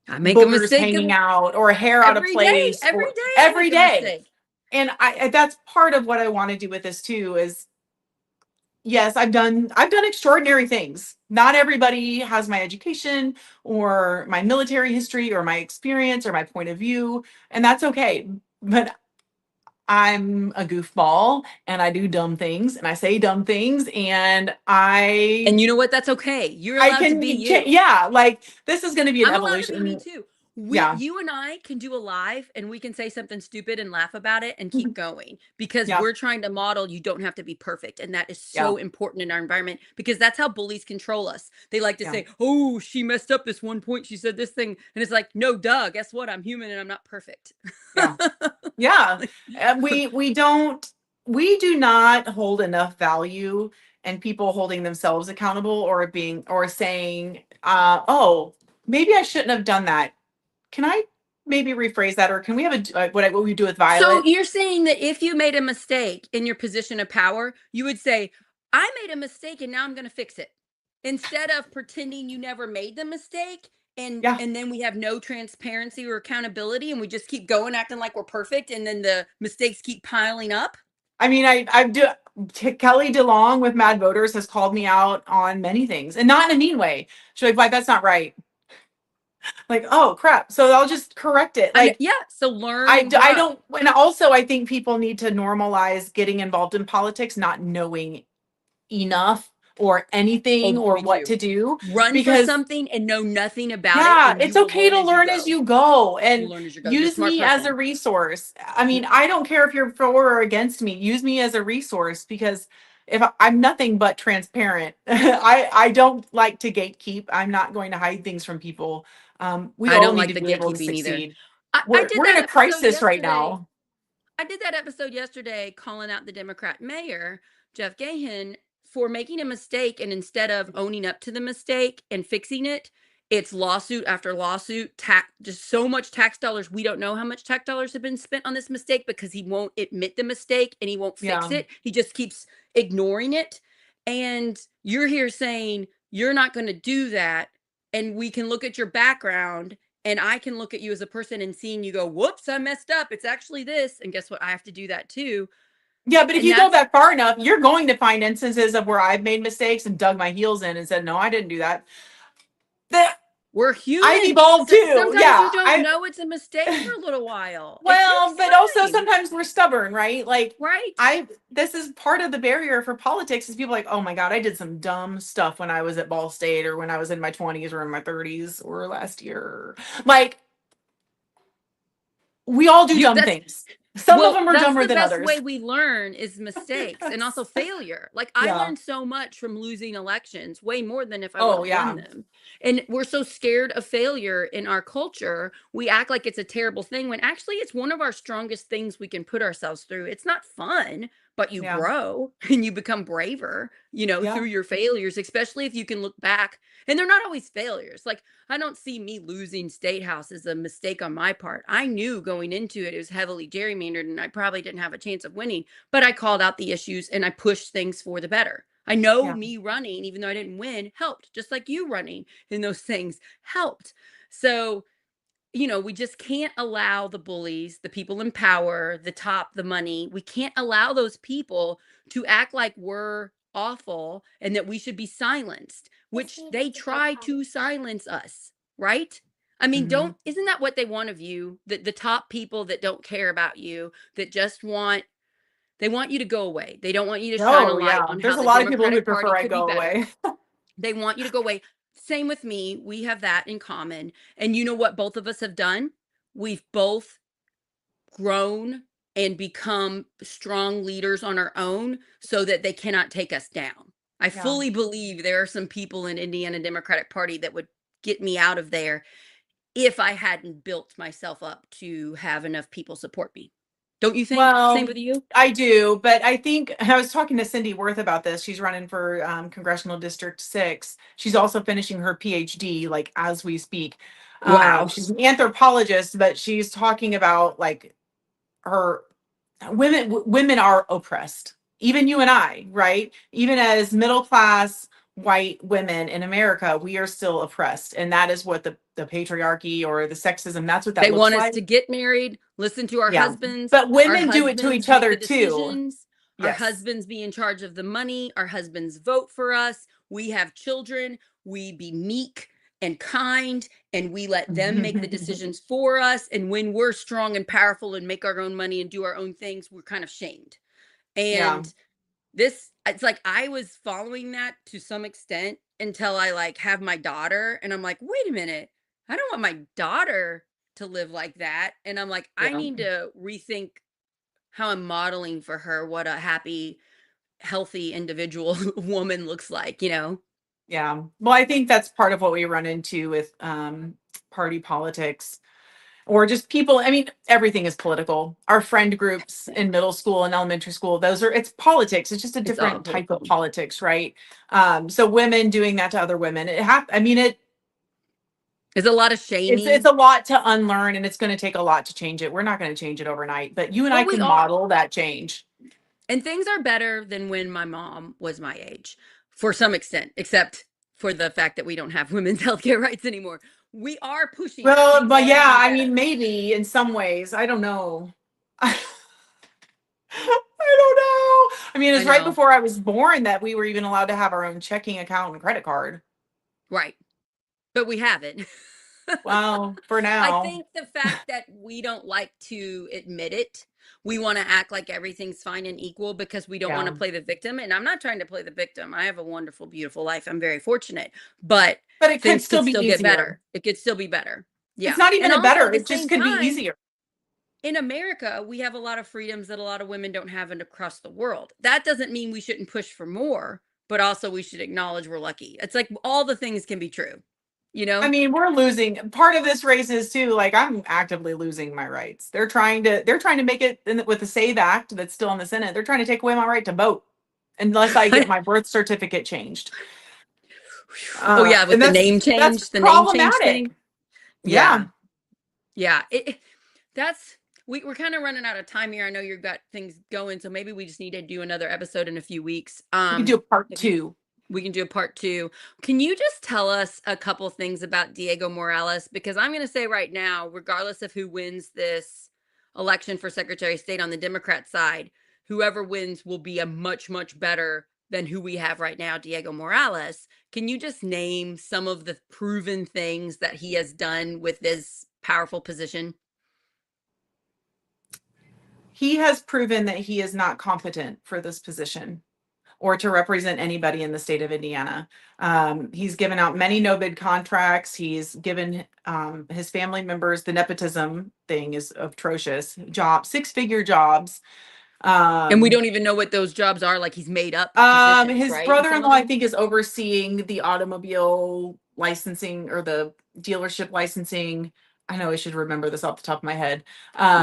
I make a boogers mistake hanging out or hair out of place every or day I every make a day. mistake. And that's part of what I want to do with this too is yes, I've done extraordinary things. Not everybody has my education or my military history or my experience or my point of view, and that's okay. But I'm a goofball and I do dumb things and I say dumb things and And you know what? That's okay. You're I allowed to be can you. yeah, like this is going to be an I'm allowed to be me evolution. too. Yeah. You and I can do a live and we can say something stupid and laugh about it and keep going because Yeah. we're trying to model you don't have to be perfect. And that is Yeah. so important in our environment because that's how bullies control us. They like to Yeah. say, "Oh, she messed up this one point. She said this thing." And it's like, "No, duh, guess what? I'm human and I'm not perfect." Yeah. Yeah. We do not hold enough value in people holding themselves accountable or being or saying, oh, maybe I shouldn't have done that. Can I maybe rephrase that? Or can we have what we do with So Violet? you're saying that if you made a mistake in your position of power, you would say, "I made a mistake and now I'm going to fix it." Instead of pretending you never made the mistake Yeah. and then we have no transparency or accountability and we just keep going acting like we're perfect and then the mistakes keep piling up. I mean, I do. Kelly DeLong with Mad Voters has called me out on many things and not in a mean way. She's like, that's not right. Like, oh crap. So I'll just correct it. I know, Like, yeah, so learn and I grow. don't, and also I think people need to normalize getting involved in politics, not knowing enough or anything Oh, or me what too. to do. Run for Because something and know nothing about it yeah, and you it's will okay learn to as you learn as go. you go You and learn as you go. You're a use smart me as a person. resource. I Yeah. mean, I don't care if you're for or against me. Use me as a resource because if I'm nothing but transparent, I don't like to gatekeep. I'm not going to hide things from people. We I all don't need like to the be able to gatekeeping either. succeed. I did We're in that a episode crisis right yesterday. now. I did that episode yesterday calling out the Democrat mayor, Jeff Gahan, for making a mistake. And instead of owning up to the mistake and fixing it, it's lawsuit after lawsuit, just so much tax dollars. We don't know how much tax dollars have been spent on this mistake because he won't admit the mistake and he won't fix Yeah. it. He just keeps ignoring it. And you're here saying you're not going to do that. And we can look at your background and I can look at you as a person and seeing you go, whoops, I messed up. It's actually this. And guess what? I have to do that too. Yeah, but if And you go that's that far enough, you're going to find instances of where I've made mistakes and dug my heels in and said, no, I didn't do that. That we're I've human. evolved too. Sometimes you Yeah. don't know it's a mistake for a little while. It Well, takes but also time, sometimes we're stubborn, right? Like right? this is part of the barrier for politics is people like, oh my God, I did some dumb stuff when I was at Ball State or when I was in my 20s or in my 30s or last year. Like we all do You dumb that's things. Some of Well, them are that's dumber the than best others. way we learn is mistakes and also failure. Like I Yeah. learned so much from losing elections, way more than if I would Oh have won yeah. them. And we're so scared of failure in our culture. We act like it's a terrible thing when actually it's one of our strongest things we can put ourselves through. It's not fun, but you Yeah. grow and you become braver, Yeah. through your failures, especially if you can look back. And they're not always failures. Like I don't see me losing State House as a mistake on my part. I knew going into it, it was heavily gerrymandered and I probably didn't have a chance of winning, but I called out the issues and I pushed things for the better. I know Yeah. me running, even though I didn't win, helped, just like you running in those things helped. So, we just can't allow the bullies, the people in power, the top, the money, we can't allow those people to act like we're awful and that we should be silenced, which they try to silence us, right? I mean, Hmm. isn't that what they want of you? The top people that don't care about you, that just they want you to go away. They don't want you to shine a Oh light yeah. on how There's a the lot of people who Democratic Party prefer I could be go better. away. They want you to go away. Same with me. We have that in common. And you know what both of us have done? We've both grown and become strong leaders on our own so that they cannot take us down. I Yeah. fully believe there are some people in Indiana Democratic Party that would get me out of there if I hadn't built myself up to have enough people support me. Don't you think? Same Well, with you? I do, but I think I was talking to Cindy Worth about this. She's running for Congressional District 6. She's also finishing her PhD, like as we speak. Wow. She's an anthropologist, but she's talking about like her women are oppressed. Even you and I, right? Even as middle class white women in America, we are still oppressed. And that is what the patriarchy or the sexism, that's what that They looks want us like. to get married, listen to Yeah. But our women do it to husbands each make other the too. decisions, our Yes. husbands be in charge of the money, our husbands vote for us, we have children, we be meek and kind, and we let them make the decisions for us. And when we're strong and powerful and make our own money and do our own things, we're kind of shamed. Yeah. And this, it's like I was following that to some extent until I like have my daughter and I'm like, "Wait a minute. I don't want my daughter to live like that." And I'm like, "I Yeah. need to rethink how I'm modeling for her what a happy, healthy individual woman looks like, you know?" Yeah. Well, I think that's part of what we run into with party politics or just people. I mean, everything is political. Our friend groups Yeah. in middle school and elementary school, those are, it's politics. It's just a It's all different type of political. politics, right? So women doing that to other women, I mean, There's a lot of it's shaming, a lot to unlearn and it's going to take a lot to change it. We're not going to change it overnight, but you and I but we can are. model that change. And things are better than when my mom was my age, for some extent, except for the fact that we don't have women's healthcare rights anymore. We are pushing it. Well, Things but are yeah, getting I mean, better. maybe in some ways, I don't know. I don't know. I mean, I it's right know. before I was born that we were even allowed to have our own checking account and credit card. Right. But we haven't. Well, for I now. think the fact that we don't like to admit it, we want to act like everything's fine and equal because we don't want to Yeah. play the victim. And I'm not trying to play the victim. I have a wonderful, beautiful life. I'm very fortunate, but But it could things still could be still get easier. better. It could still be better. It's Yeah. not even And a also better, at the it just same could be time, easier. in America, we have a lot of freedoms that a lot of women don't have and across the world. That doesn't mean we shouldn't push for more, but also we should acknowledge we're lucky. It's like all the things can be true, you I know? mean, we're losing. Part of this race is too, like I'm actively losing my rights. They're trying to make it with the SAVE Act that's still in the Senate. They're trying to take away my right to vote unless I get my birth certificate changed. Oh yeah, with And that's the name change problematic. thing. Yeah. Yeah. Yeah. That's we're kind of running out of time here. I know you've got things going, so maybe we just need to do another episode in a few weeks. We could do a part Have you two. We can do a part two. Can you just tell us a couple things about Diego Morales? Because I'm going to say right now, regardless of who wins this election for Secretary of State on the Democrat side, whoever wins will be a much, much better than who we have right now, Diego Morales. Can you just name some of the proven things that he has done with this powerful position? He has proven that he is not competent for this position or to represent anybody in the state of Indiana. He's given out many no bid contracts. He's given his family members, the nepotism thing is atrocious, jobs, six-figure jobs. And we Um, don't even know what those jobs are. Like he's made up positions, his right? And some brother-in-law, of I them think, is overseeing the automobile licensing or the dealership licensing. I know I should remember this off the top of my head.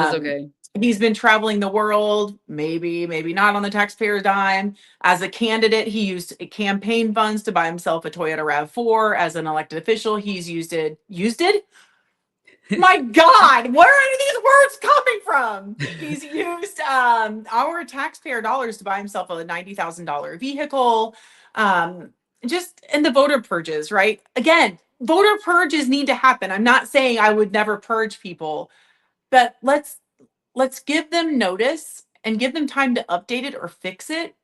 is Um, okay. he's been traveling the world, maybe not on the taxpayer's dime. As a candidate, he used campaign funds to buy himself a Toyota RAV4. As an elected official, he's used it. My God, where are these words coming from? He's used our taxpayer dollars to buy himself a $90,000 vehicle. Um, just in the voter purges, right? Again, voter purges need to happen. I'm not saying I would never purge people, but let's give them notice and give them time to update it or fix it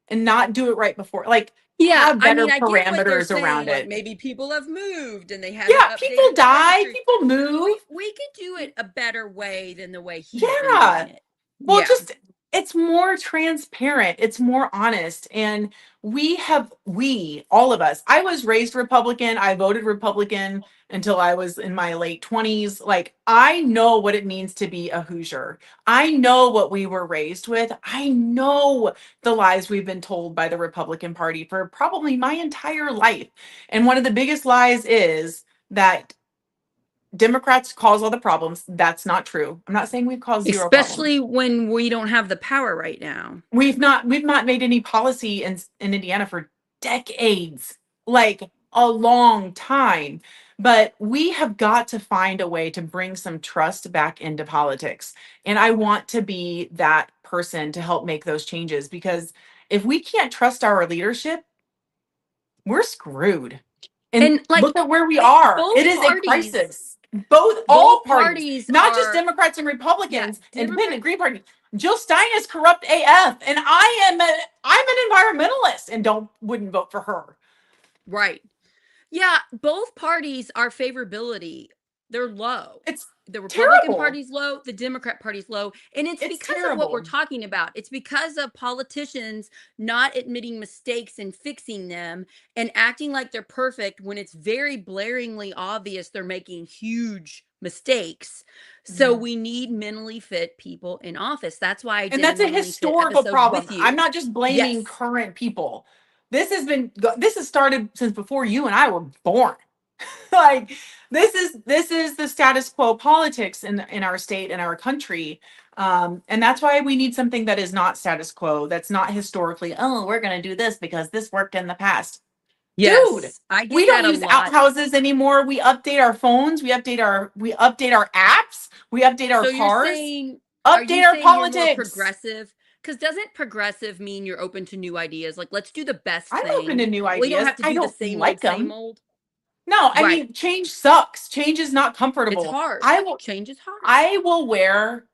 and not do it right before. Like Yeah, have I better mean, I get what they're parameters saying. around Like it. maybe people have moved and they haven't Yeah, people updated the die, registry. people move. We could do it a better way than the way he's been doing Yeah. it. Well, Yeah. just it's more transparent, it's more honest. And all of us, I was raised Republican, I voted Republican until I was in my late 20s. Like, I know what it means to be a Hoosier. I know what we were raised with. I know the lies we've been told by the Republican Party for probably my entire life. And one of the biggest lies is that Democrats cause all the problems. That's not true. I'm not saying we've caused zero problems. Especially when we don't have the power right now. We've not made any policy in Indiana for decades, like a long time. But we have got to find a way to bring some trust back into politics. And I want to be that person to help make those changes because if we can't trust our leadership, we're screwed. And And like look at where we are. It both is a parties, crisis. All both parties, parties not just are, Democrats and yeah, Republicans, Independent, Democrats, Green Party. Jill Stein is corrupt AF, and I'm an environmentalist and don't wouldn't vote for her. right. Yeah, both parties are favorability. They're low. It's The Republican terrible. Party's low, the Democrat Party's low, and it's It's because of what we're terrible. talking about. It's because of politicians not admitting mistakes and fixing them and acting like they're perfect when it's very blaringly obvious they're making huge mistakes. So Yeah. we need mentally fit people in office. That's why I And did a that's a mentally fit historical episode problem. with I'm you. not just blaming Yes. current people. This has started since before you and I were born. Like this is the status quo politics in our state and our country. And that's why we need something that is not status quo, that's not historically, oh, we're going to do this because this worked in the past. Dude, Yes. I we get don't that a use lot. outhouses anymore. We update our phones, we update our apps, we update our So you're cars, saying, are you update our saying you're more politics. progressive? Because doesn't progressive mean you're open to new ideas? Like, let's do the best I'm open to thing. new We don't ideas. have to I do the don't same like old, same them. old. No, I Right. mean, change sucks. Change is not It's comfortable. hard. I will Change is hard. I will wear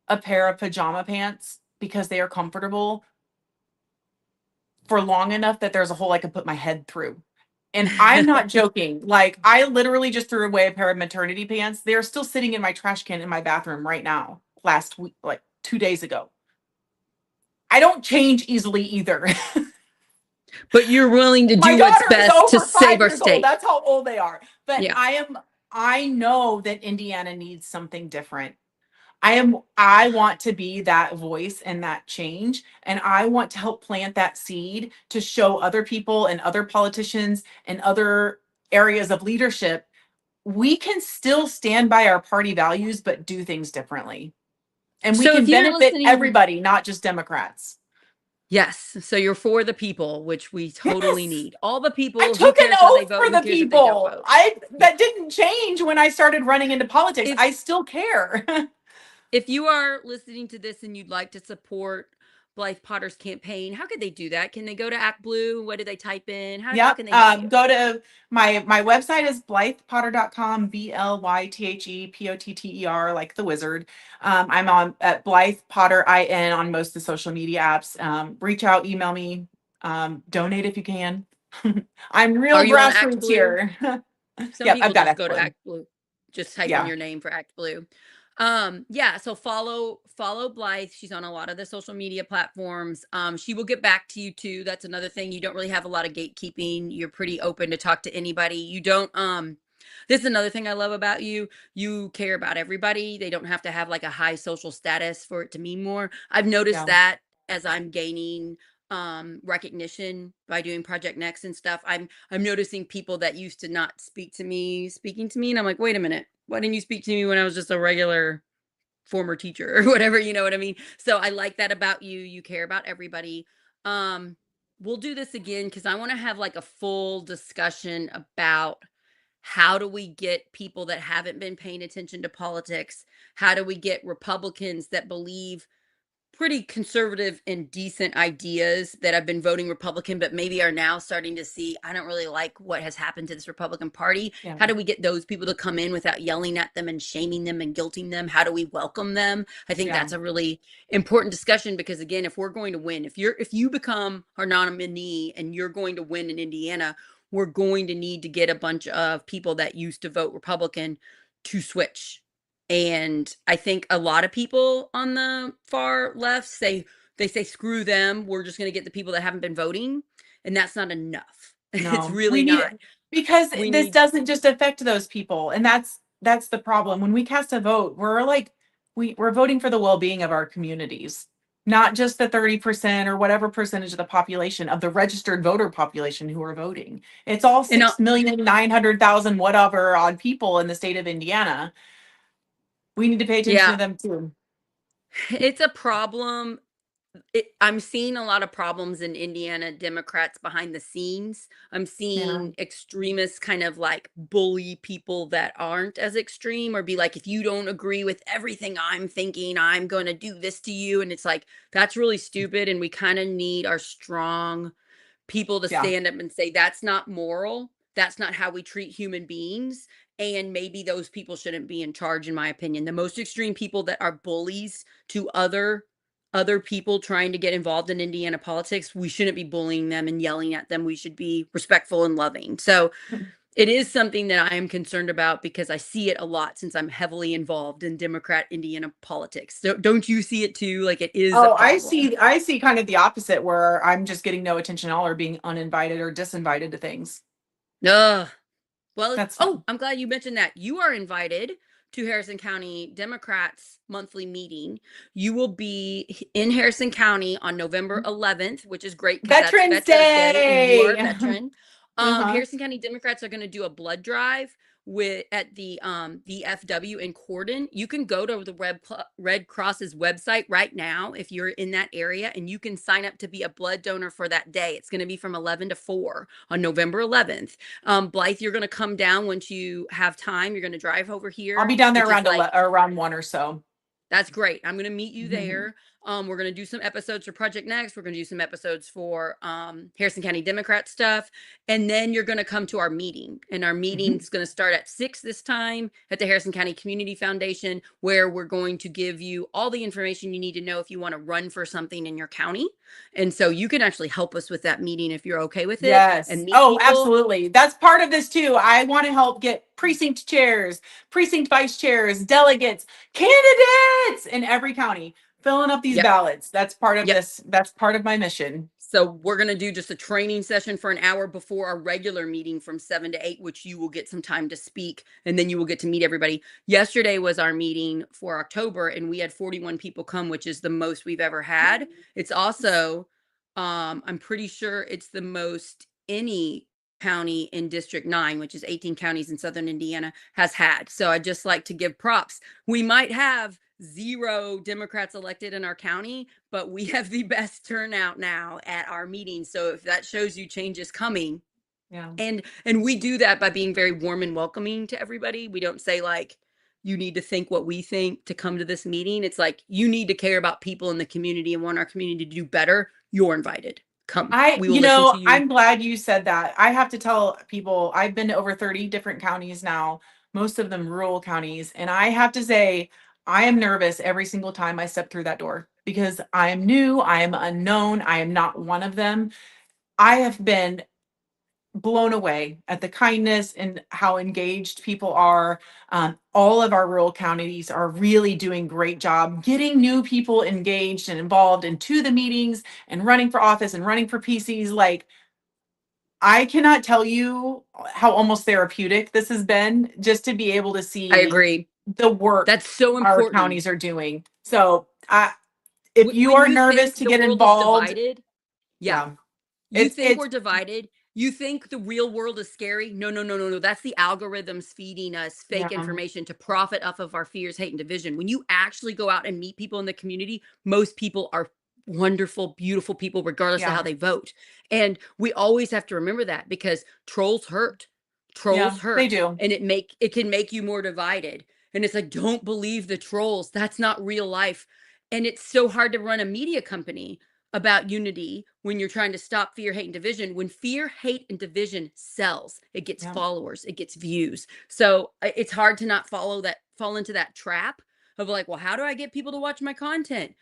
a pair of pajama pants because they are comfortable for long enough that there's a hole I can put my head through. And I'm not joking. Like, I literally just threw away a pair of maternity pants. They're still sitting in my trash can in my bathroom right now, last week, like 2 days ago. I don't change easily either. But you're willing to My do what's daughter is best to over save five our years old. state. That's how old they are. But Yeah. I know that Indiana needs something different. I want to be that voice and that change, and I want to help plant that seed to show other people and other politicians and other areas of leadership we can still stand by our party values but do things differently. And we So can if you're benefit listening, everybody, not just Democrats. yes. So you're for the people, which we totally Yes. need. All the I people, who took an cares how they oath vote? for Who the cares if they don't people. vote? I Yeah. That didn't change when I started running into politics. If I still care. If you are listening to this and you'd like to support Blythe Potter's campaign, how could they do that? Can they go to Act Blue? What do they type in? How Yep. can they help you? Go to my website is blythepotter.com, BlythePotter, like the wizard. I'm on at Blythe Potter IN on most of the social media apps. Reach out, email me, donate if you can. I'm Are real you on Act grassroots Blue? here. Some Yep, I've people got just X go to Blue. Act Blue. Just type in Yeah. your name for Act Blue. Yeah, so follow Blythe. She's on a lot of the social media platforms. She will get back to you too. That's another thing. You don't really have a lot of gatekeeping. You're pretty open to talk to anybody. You don't this is another thing I love about you. You care about everybody. They don't have to have like a high social status for it to mean more. I've noticed Yeah. that as I'm gaining recognition by doing Project Next and stuff. I'm noticing people that used to not speak to me speaking to me, and I'm like, wait a minute, why didn't you speak to me when I was just a regular former teacher or whatever, you know what I mean? So I like that about you. You care about everybody. um we'll do this again because I want to have like a full discussion about how do we get people that haven't been paying attention to politics, how do we get Republicans that believe pretty conservative and decent ideas that have been voting Republican, but maybe are now starting to see, I don't really like what has happened to this Republican Party. Yeah. How do we get those people to come in without yelling at them and shaming them and guilting them? How do we welcome them? I think Yeah. that's a really important discussion because again, if we're going to win, if you become our nominee and you're going to win in Indiana, we're going to need to get a bunch of people that used to vote Republican to switch. And I think a lot of people on the far left say they say screw them. We're just going to get the people that haven't been voting, and that's not enough. It's No, really we need not. it because We this need doesn't just affect those people, and that's the problem. When we cast a vote, we're like we're voting for the well-being of our communities, not just the 30% or whatever percentage of the population of the registered voter population who are voting. It's all and 6,900,000 whatever odd people in the state of Indiana. We need to pay attention yeah, to them too. it's a problem. I'm seeing a lot of problems in Indiana Democrats behind the scenes. I'm Yeah, seeing extremists kind of like bully people that aren't as extreme or be like, if you don't agree with everything I'm thinking, I'm going to do this to you. And it's like, that's really stupid. And we kind of need our strong people to Yeah. stand up and say, that's not moral. That's not how we treat human beings. And maybe those people shouldn't be in charge, in my opinion. The most extreme people that are bullies to other people trying to get involved in Indiana politics, we shouldn't be bullying them and yelling at them. We should be respectful and loving. So it is something that I am concerned about because I see it a lot since I'm heavily involved in Democrat Indiana politics. So don't you see it too? Like it is a Oh, problem. I see kind of the opposite where I'm just getting no attention at all or being uninvited or disinvited to things. Ugh. Well, That's oh, I'm glad you mentioned that. You are invited to Harrison County Democrats monthly meeting. You will be in Harrison County on November 11th, which is great because that's Veterans Veterans Day and you are Day. a veteran. Uh-huh. Harrison County Democrats are going to do a blood drive with at the VFW in Cordon. You can go to the Red Cross's website right now if you're in that area, and you can sign up to be a blood donor for that day. It's going to be from 11 to 4 on November 11th. Blythe, you're going to come down once you have time. You're going to drive over I'll here, be down there which is around like around 1 or so. that's great. I'm gonna meet you there. We're gonna do some episodes for Project Next. We're gonna do some episodes for Harrison County Democrat stuff, and then you're gonna come to our meeting. And our meeting's gonna start at 6 this time at the Harrison County Community Foundation, where we're going to give you all the information you need to know if you want to run for something in your county. And so you can actually help us with that meeting if you're okay with it Yes. and meet Oh, people. absolutely. That's part of this too. I want to help get precinct chairs, precinct vice chairs, delegates, candidates in every county filling up these Yep. ballots. That's part of Yep. this. That's part of my mission. So we're going to do just a training session for an hour before our regular meeting from 7 to 8, which you will get some time to speak and then you will get to meet everybody. Yesterday was our meeting for October and we had 41 people come, which is the most we've ever had. It's also, I'm pretty sure it's the most any county in District 9, which is 18 counties in Southern Indiana, has had. So I just like to give props. We might have 0 Democrats elected in our county, but we have the best turnout now at our meetings. So if that shows you change is coming, Yeah. and we do that by being very warm and welcoming to everybody. We don't say like you need to think what we think to come to this meeting. It's like you need to care about people in the community and want our community to do better. You're invited. Come. We will listen to you. I'm glad you said that. I have to tell people I've been to over 30 different counties now, most of them rural counties. And I have to say, I am nervous every single time I step through that door because I am new, I am unknown, I am not one of them. I have been blown away at the kindness and how engaged people are. All of our rural counties are really doing great job getting new people engaged and involved into the meetings and running for office and running for PCs. Like I cannot tell you how almost therapeutic this has been just to be able to I see agree. the work That's so our important. counties are doing. So if you When are you nervous think to the get world is involved, divided, yeah, yeah, you think it's we're divided. You think the real world is scary. No, no, no, no, no. That's the algorithms feeding us fake yeah, information to profit off of our fears, hate, and division. When you actually go out and meet people in the community, most people are wonderful, beautiful people, regardless of how yeah, they vote. And we always have to remember that because trolls hurt. yeah, Trolls they hurt. do. And it can make you more divided. And it's like, don't believe the trolls. That's not real life. And it's so hard to run a media company about unity when you're trying to stop fear, hate, and division. When fear, hate, and division sells, it gets Yeah. followers, it gets views. So it's hard to not fall into that trap of like, well, how do I get people to watch my content?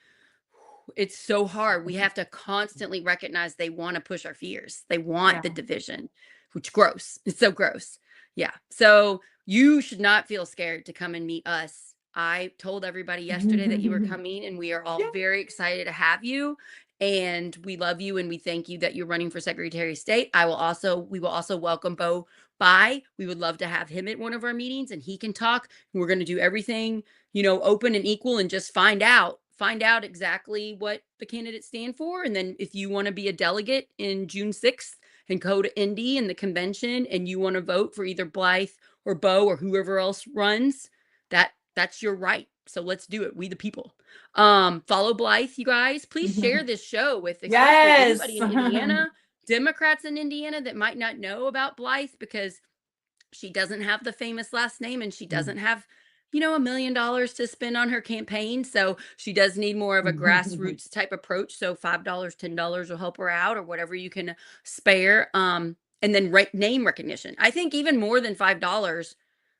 It's so hard. We have to constantly recognize they want to push our fears. They want Yeah. the division, which gross. It's so gross. Yeah. So you should not feel scared to come and meet us. I told everybody yesterday that you were coming, and we are all Yeah. very excited to have you. And we love you and we thank you that you're running for Secretary of State. We will also welcome Beau Bye. We would love to have him at one of our meetings and he can talk. We're going to do everything, open and equal and just find out exactly what the candidates stand for. And then if you want to be a delegate in June 6th and go to Indy and the convention and you want to vote for either Blythe or Beau or whoever else runs, that's your right. So let's do it. We the people. Follow Blythe, you guys. Please share this show with especially Yes. anybody in Indiana, Democrats in Indiana that might not know about Blythe because she doesn't have the famous last name and she doesn't have $1 million to spend on her campaign. So she does need more of a grassroots type approach. So $5, $10 will help her out, or whatever you can spare. And then name recognition. I think even more than $5,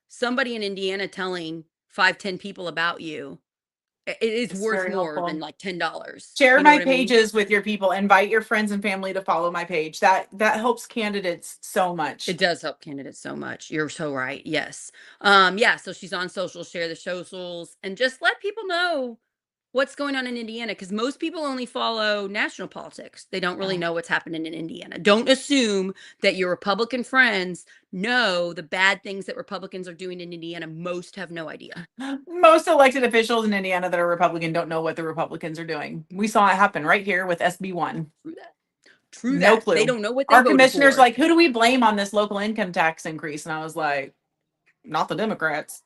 somebody in Indiana telling 5, 10 people about you, it is It's worth very more than helpful. like $10. Share You know my what I mean? pages with your people. Invite your friends and family to follow my page. That helps candidates so much. It does help candidates so much. You're so right. Yes. Yeah, so she's on social, share the socials, and just let people know what's going on in Indiana, because most people only follow national politics. They don't really Yeah. know what's happening in Indiana. Don't assume that your Republican friends know the bad things that Republicans are doing in Indiana. Most have no idea. Most elected officials in Indiana that are Republican don't know what the Republicans are doing. We saw it happen right here with SB1. True that. True No that. They clue. don't know what they Our voted commissioner's for. like, who do we blame on this local income tax increase? And I was like, not the Democrats.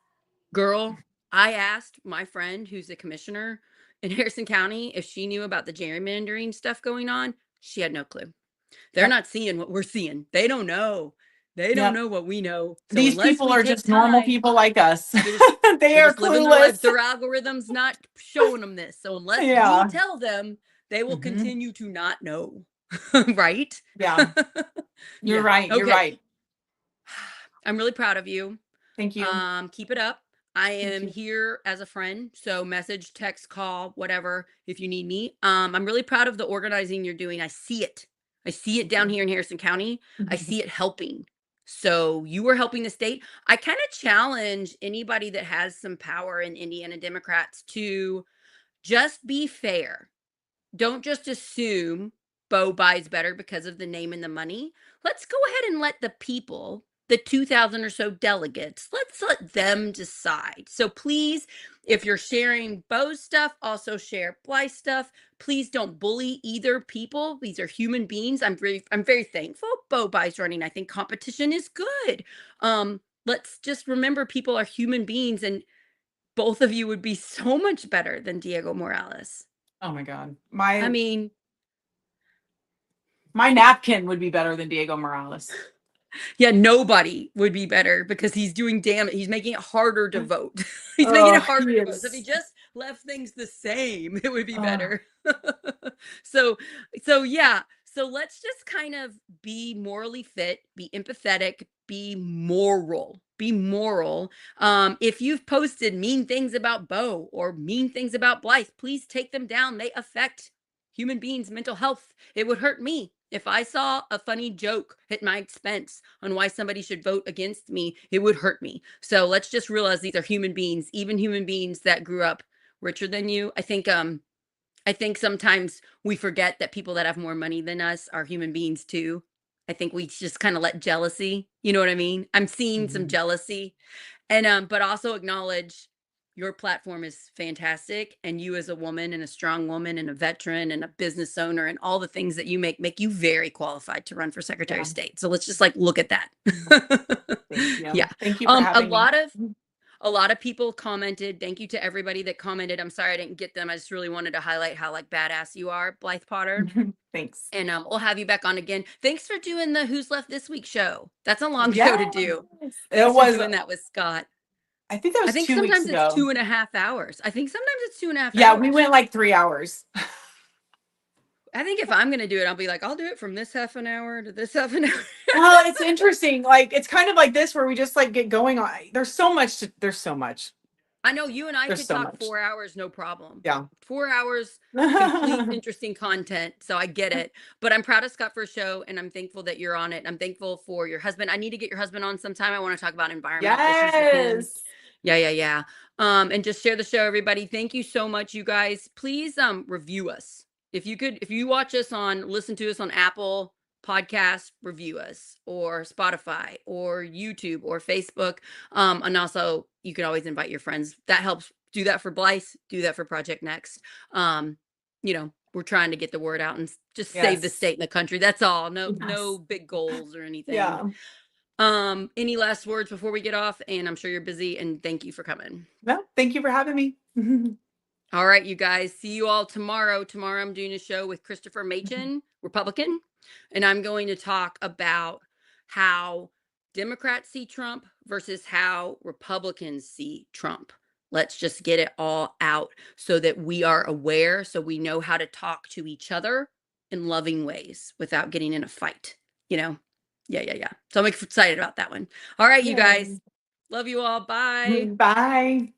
Girl, I asked my friend who's a commissioner in Harrison County if she knew about the gerrymandering stuff going on. She had no clue. They're Yep. not seeing what we're seeing. They don't know. They don't Yep. know what we know. So These unless people we are take just normal time, people like us. they're just They they're are just living their life. clueless. Their algorithm's not showing them this. So unless we Yeah. tell them, they will Hmm. continue to not know. Right? Yeah. You're Yeah. right. You're Okay. right. I'm really proud of you. Thank you. Keep it up. I Thank am you. here as a friend, so message, text, call, whatever, if you need me. I'm really proud of the organizing you're doing. I see it. I see it Thank down you. here in Harrison County. I see it helping. So you are helping the state. I kind of challenge anybody that has some power in Indiana Democrats to just be fair. Don't just assume Beau Bye's better because of the name and the money. Let's go ahead and let the people, the 2,000 or so delegates, let's let them decide. So please, if you're sharing Beau's stuff, also share Blythe's stuff. Please don't bully either people. These are human beings. I'm very thankful Beau Bye's running. I think competition is good. Let's just remember people are human beings, and both of you would be so much better than Diego Morales. Oh my God. I My mean, my napkin would be better than Diego Morales. yeah, nobody would be better because he's doing damage. He's making it harder to vote. He's making Oh, it harder he to vote. So if he is. just left things the same, it would be Uh, better. so so yeah. So let's just kind of be morally fit, be empathetic, be moral. Be moral. If you've posted mean things about Beau or mean things about Blythe, please take them down. They affect human beings' mental health. It would hurt me if I saw a funny joke at my expense on why somebody should vote against me. It would hurt me. So let's just realize these are human beings, even human beings that grew up richer than you. I think sometimes we forget that people that have more money than us are human beings too. I think we just kind of let jealousy, you know what I mean? I'm seeing some mhm. jealousy, and but also acknowledge your platform is fantastic, and you as a woman and a strong woman and a veteran and a business owner and all the things that you make you very qualified to run for Secretary Yeah. of State. So let's just like look at that. Thank Yeah. you. Thank you for A having me. lot of people commented. Thank you to everybody that commented. I'm sorry I didn't get them. I just really wanted to highlight how like badass you are, Blythe Potter. Thanks. And we'll have you back on again. Thanks for doing the Who's Left This Week show. That's a long show to Yes. do. It Thanks for was, doing that with Scott. I think that I was think 2 weeks sometimes it's ago. 2.5 hours. I think sometimes it's two and a half Yeah, we hours. went like 3 hours. I think if I'm gonna do it, I'll be like, I'll do it from this half an hour to this half an hour. Well, it's interesting. Like it's kind of like this where we just like get going on. There's so much. I know you and I There's could so talk much. 4 hours, no problem. Yeah. 4 hours, complete interesting content. So I get it. But I'm proud of Scott for a show, and I'm thankful that you're on it. I'm thankful for your husband. I need to get your husband on sometime. I want to talk about environmental issues with him. Yes. Yeah, yeah, yeah. And just share the show, everybody. Thank you so much, you guys. Please review us. If you watch us on listen to us on Apple Podcast, review us, or Spotify or YouTube or Facebook. And also you can always invite your friends. That helps. Do that for Blythe, do that for Project Next. Um, we're trying to get the word out and just save the Yes. state and the country. That's all. No Yes. big goals or anything. Yeah. Any last words before we get off? And I'm sure you're busy, and thank you for coming. No, thank you for having me. All right, you guys. See you all tomorrow. Tomorrow I'm doing a show with Christopher Machen, Republican, and I'm going to talk about how Democrats see Trump versus how Republicans see Trump. Let's just get it all out so that we are aware, so we know how to talk to each other in loving ways without getting in a fight, you know? Yeah. So I'm excited about that one. All right, you guys. Yay. Love you all. Bye. Bye.